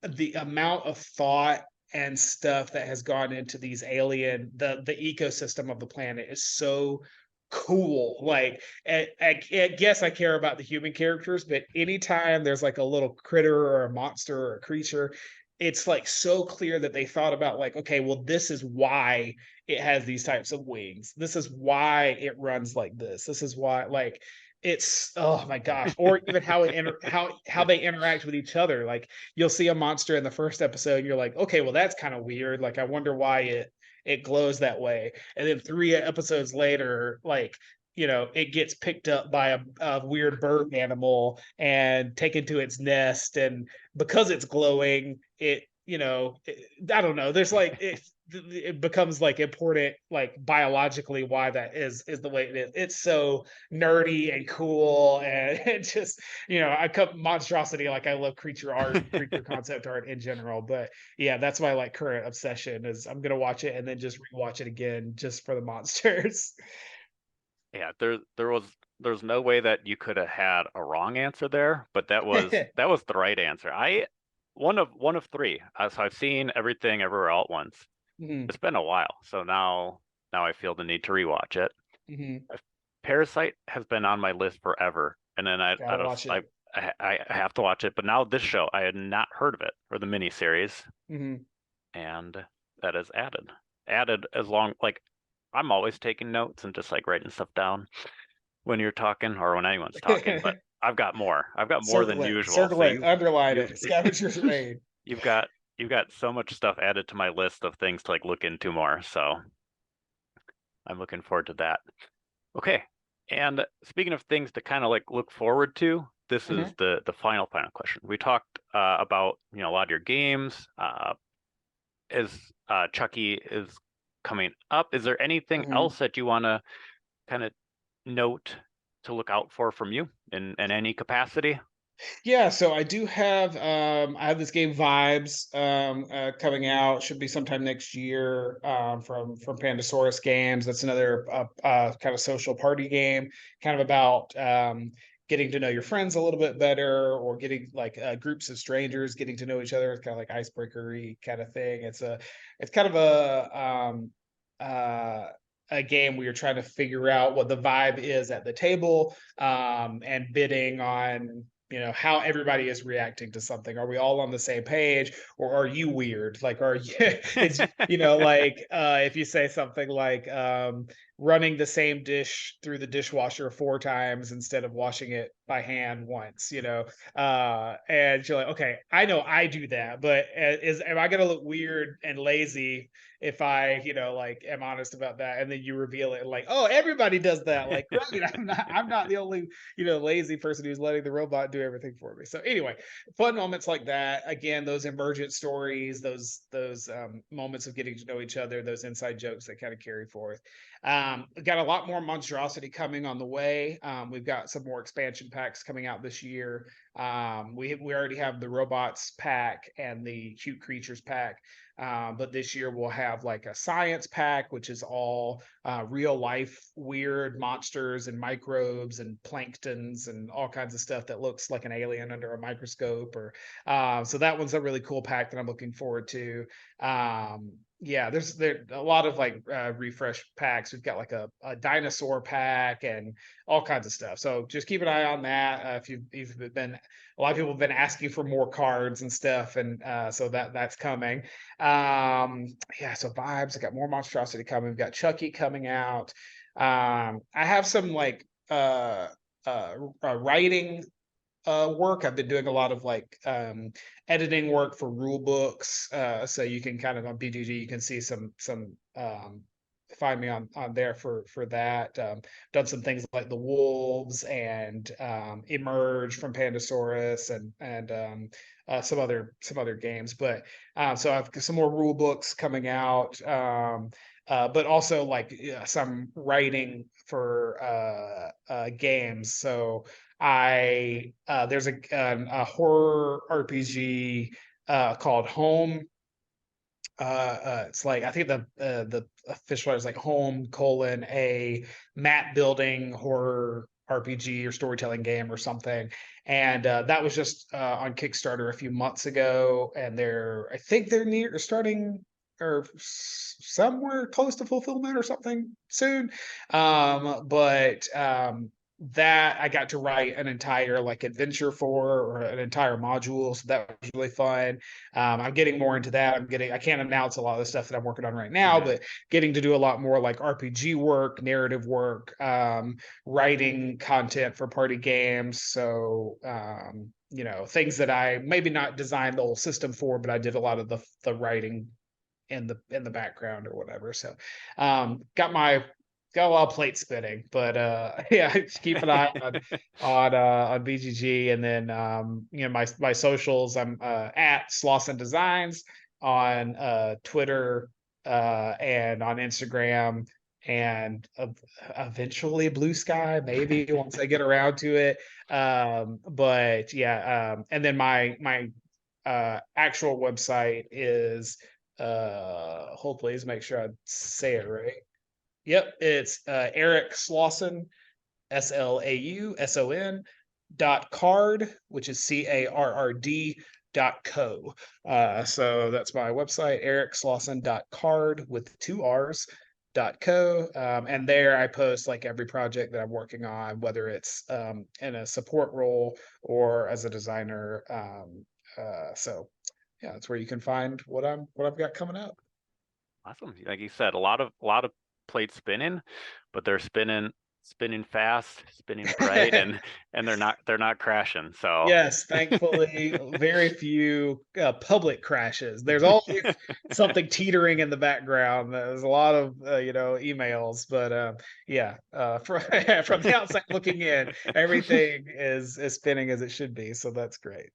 the amount of thought and stuff that has gone into these the ecosystem of the planet is so cool. Like, I guess I care about the human characters, but anytime there's like a little critter or a monster or a creature, it's like so clear that they thought about, like, okay, well, this is why it has these types of wings, this is why it runs like this is why, like, it's, oh my gosh. Or even how they interact with each other. Like, you'll see a monster in the first episode and you're like, okay, well, that's kind of weird, like I wonder why it glows that way. And then 3 episodes later, like, it gets picked up by a weird bird animal and taken to its nest, and because it's glowing, I don't know, there's like it becomes like important, like biologically, why that is the way it is. It's so nerdy and cool, and it just, I come MonsDRAWsity, like, I love creature art, creature concept art in general. But yeah, that's my like current obsession, is I'm gonna watch it and then just rewatch it again just for the monsters. Yeah, there's no way that you could have had a wrong answer there, but that was the right answer. One of three. So I've seen Everything Everywhere All at Once. Mhm, It's been a while, so now I feel the need to rewatch it. mhm. Parasite has been on my list forever, and then I Gotta just watch it. I have to watch it. But now this show, I had not heard of it, or the miniseries, Mhm. and that is added as long, like, I'm always taking notes and just like writing stuff down when you're talking or when anyone's talking, but I've got more. I've got more than usual. Circle So it, underline you've it. Scavenger's Raid. you've got you've got so much stuff added to my list of things to like look into more. So I'm looking forward to that. Okay. And speaking of things to kind of like look forward to, this is Mhm, the final question. We talked about, a lot of your games. Is Chucky is coming up. Is there anything mhm. else that you want to kind of note to look out for from you in any capacity? Yeah, so I do have I have this game Vibes coming out. Should be sometime next year from Pandasaurus Games. That's another kind of social party game, kind of about getting to know your friends a little bit better, or getting like groups of strangers getting to know each other. It's kind of like icebreakery kind of thing. It's kind of a game where you're trying to figure out what the vibe is at the table, and bidding on, you know, how everybody is reacting to something. Are we all on the same page, or are you weird? Like, are you, it's, you know, like, if you say something like, running the same dish through the dishwasher 4 times instead of washing it by hand once, you know, and you're like, okay, I know I do that, but am I going to look weird and lazy if I, you know, like, am honest about that? And then you reveal it like, oh, everybody does that. Like, great, I'm not the only, you know, lazy person who's letting the robot do everything for me. So anyway, fun moments like that. Again, those emergent stories, those moments of getting to know each other, those inside jokes that kind of carry forth. We've got a lot more MonsDRAWsity coming on the way. We've got some more expansion packs coming out this year. We already have the robots pack and the cute creatures pack. But this year we'll have like a science pack, which is all real life weird monsters and microbes and planktons and all kinds of stuff that looks like an alien under a microscope. Or so that one's a really cool pack that I'm looking forward to. Yeah, there's a lot of like refresh packs. We've got like a dinosaur pack and all kinds of stuff. So just keep an eye on that. If you've been, a lot of people have been asking for more cards and stuff, and so that's coming. Yeah, so Vibes. I got more MonsDRAWsity coming. We've got Chucky coming out. I have some like writing work. I've been doing a lot of like editing work for rule books. So you can kind of on BGG, you can see some find me on there for that. Done some things like the Wolves and Emerge from Pandasaurus, and some other games. But so I've got some more rule books coming out. But also like some writing for games. So I there's a horror RPG called Home. It's like, I think the official is like Home colon a map building horror RPG or storytelling game or something. And that was just on Kickstarter a few months ago, and I think they're near starting or somewhere close to fulfillment or something soon. But that I got to write an entire like adventure for, or an entire module, so that was really fun. I'm getting more into that. I can't announce a lot of the stuff that I'm working on right now, but getting to do a lot more like RPG work, narrative work, writing content for party games. So you know, things that I maybe not designed the whole system for, but I did a lot of the writing in the background or whatever. So got a lot of plate spinning, but yeah, just keep an eye on BGG. And then you know, my socials, I'm at Slauson Designs on Twitter and on Instagram, and eventually Blue Sky, maybe once I get around to it. But yeah, and then my actual website is hold please, make sure I say it right. Yep, it's Eric Slauson, SLAUSON .card, which is CARRD.co. So that's my website, ericslauson.card with 2 R's. .co, and there I post like every project that I'm working on, whether it's in a support role or as a designer. So yeah, that's where you can find what I've got coming up. Awesome. Like you said, a lot of plates spinning, but they're spinning fast, spinning bright, and they're not crashing. So yes, thankfully, very few public crashes. There's always something teetering in the background. There's a lot of you know, emails, but yeah, from the outside looking in, everything is spinning as it should be. So that's great.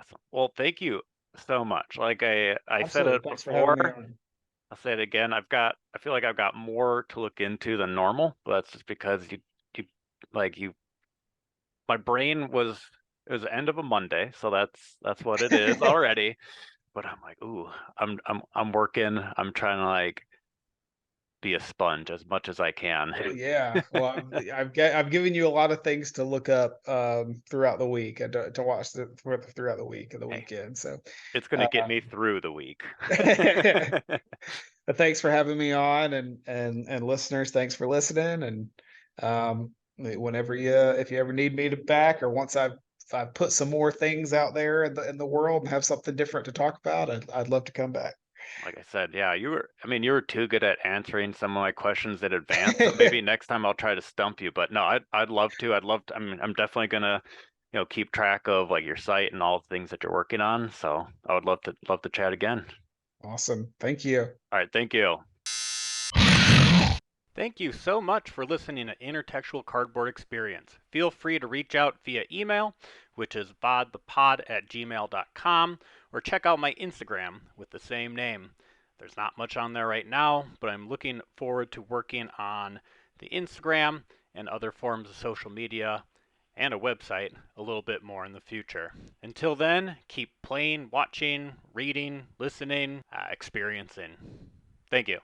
awesome. Well, thank you so much. Like I said Absolutely. it Thanks for having me before, on. I'll say it again. I feel like I've got more to look into than normal, but that's just because you my brain was It was the end of a Monday, so that's what it is already. But I'm like, ooh, I'm working. I'm trying to like be a sponge as much as I can. Yeah, well, I've given you a lot of things to look up throughout the week and to watch throughout the week and the Hey, weekend. So, it's gonna get me through the week. but thanks for having me on, and listeners, thanks for listening. And whenever if you ever need me to back, or once I've put some more things out there in the world and have something different to talk about, I'd love to come back. Like I said, yeah, you were too good at answering some of my questions in advance. So maybe next time I'll try to stump you. But no, I'd love to. I mean, I'm definitely gonna, keep track of like your site and all the things that you're working on. So I would love to chat again. Awesome. Thank you. All right, thank you. Thank you so much for listening to Intertextual Cardboard Experience. Feel free to reach out via email, which is bodthepod@gmail.com, or check out my Instagram with the same name. There's not much on there right now, but I'm looking forward to working on the Instagram and other forms of social media and a website a little bit more in the future. Until then, keep playing, watching, reading, listening, experiencing. Thank you.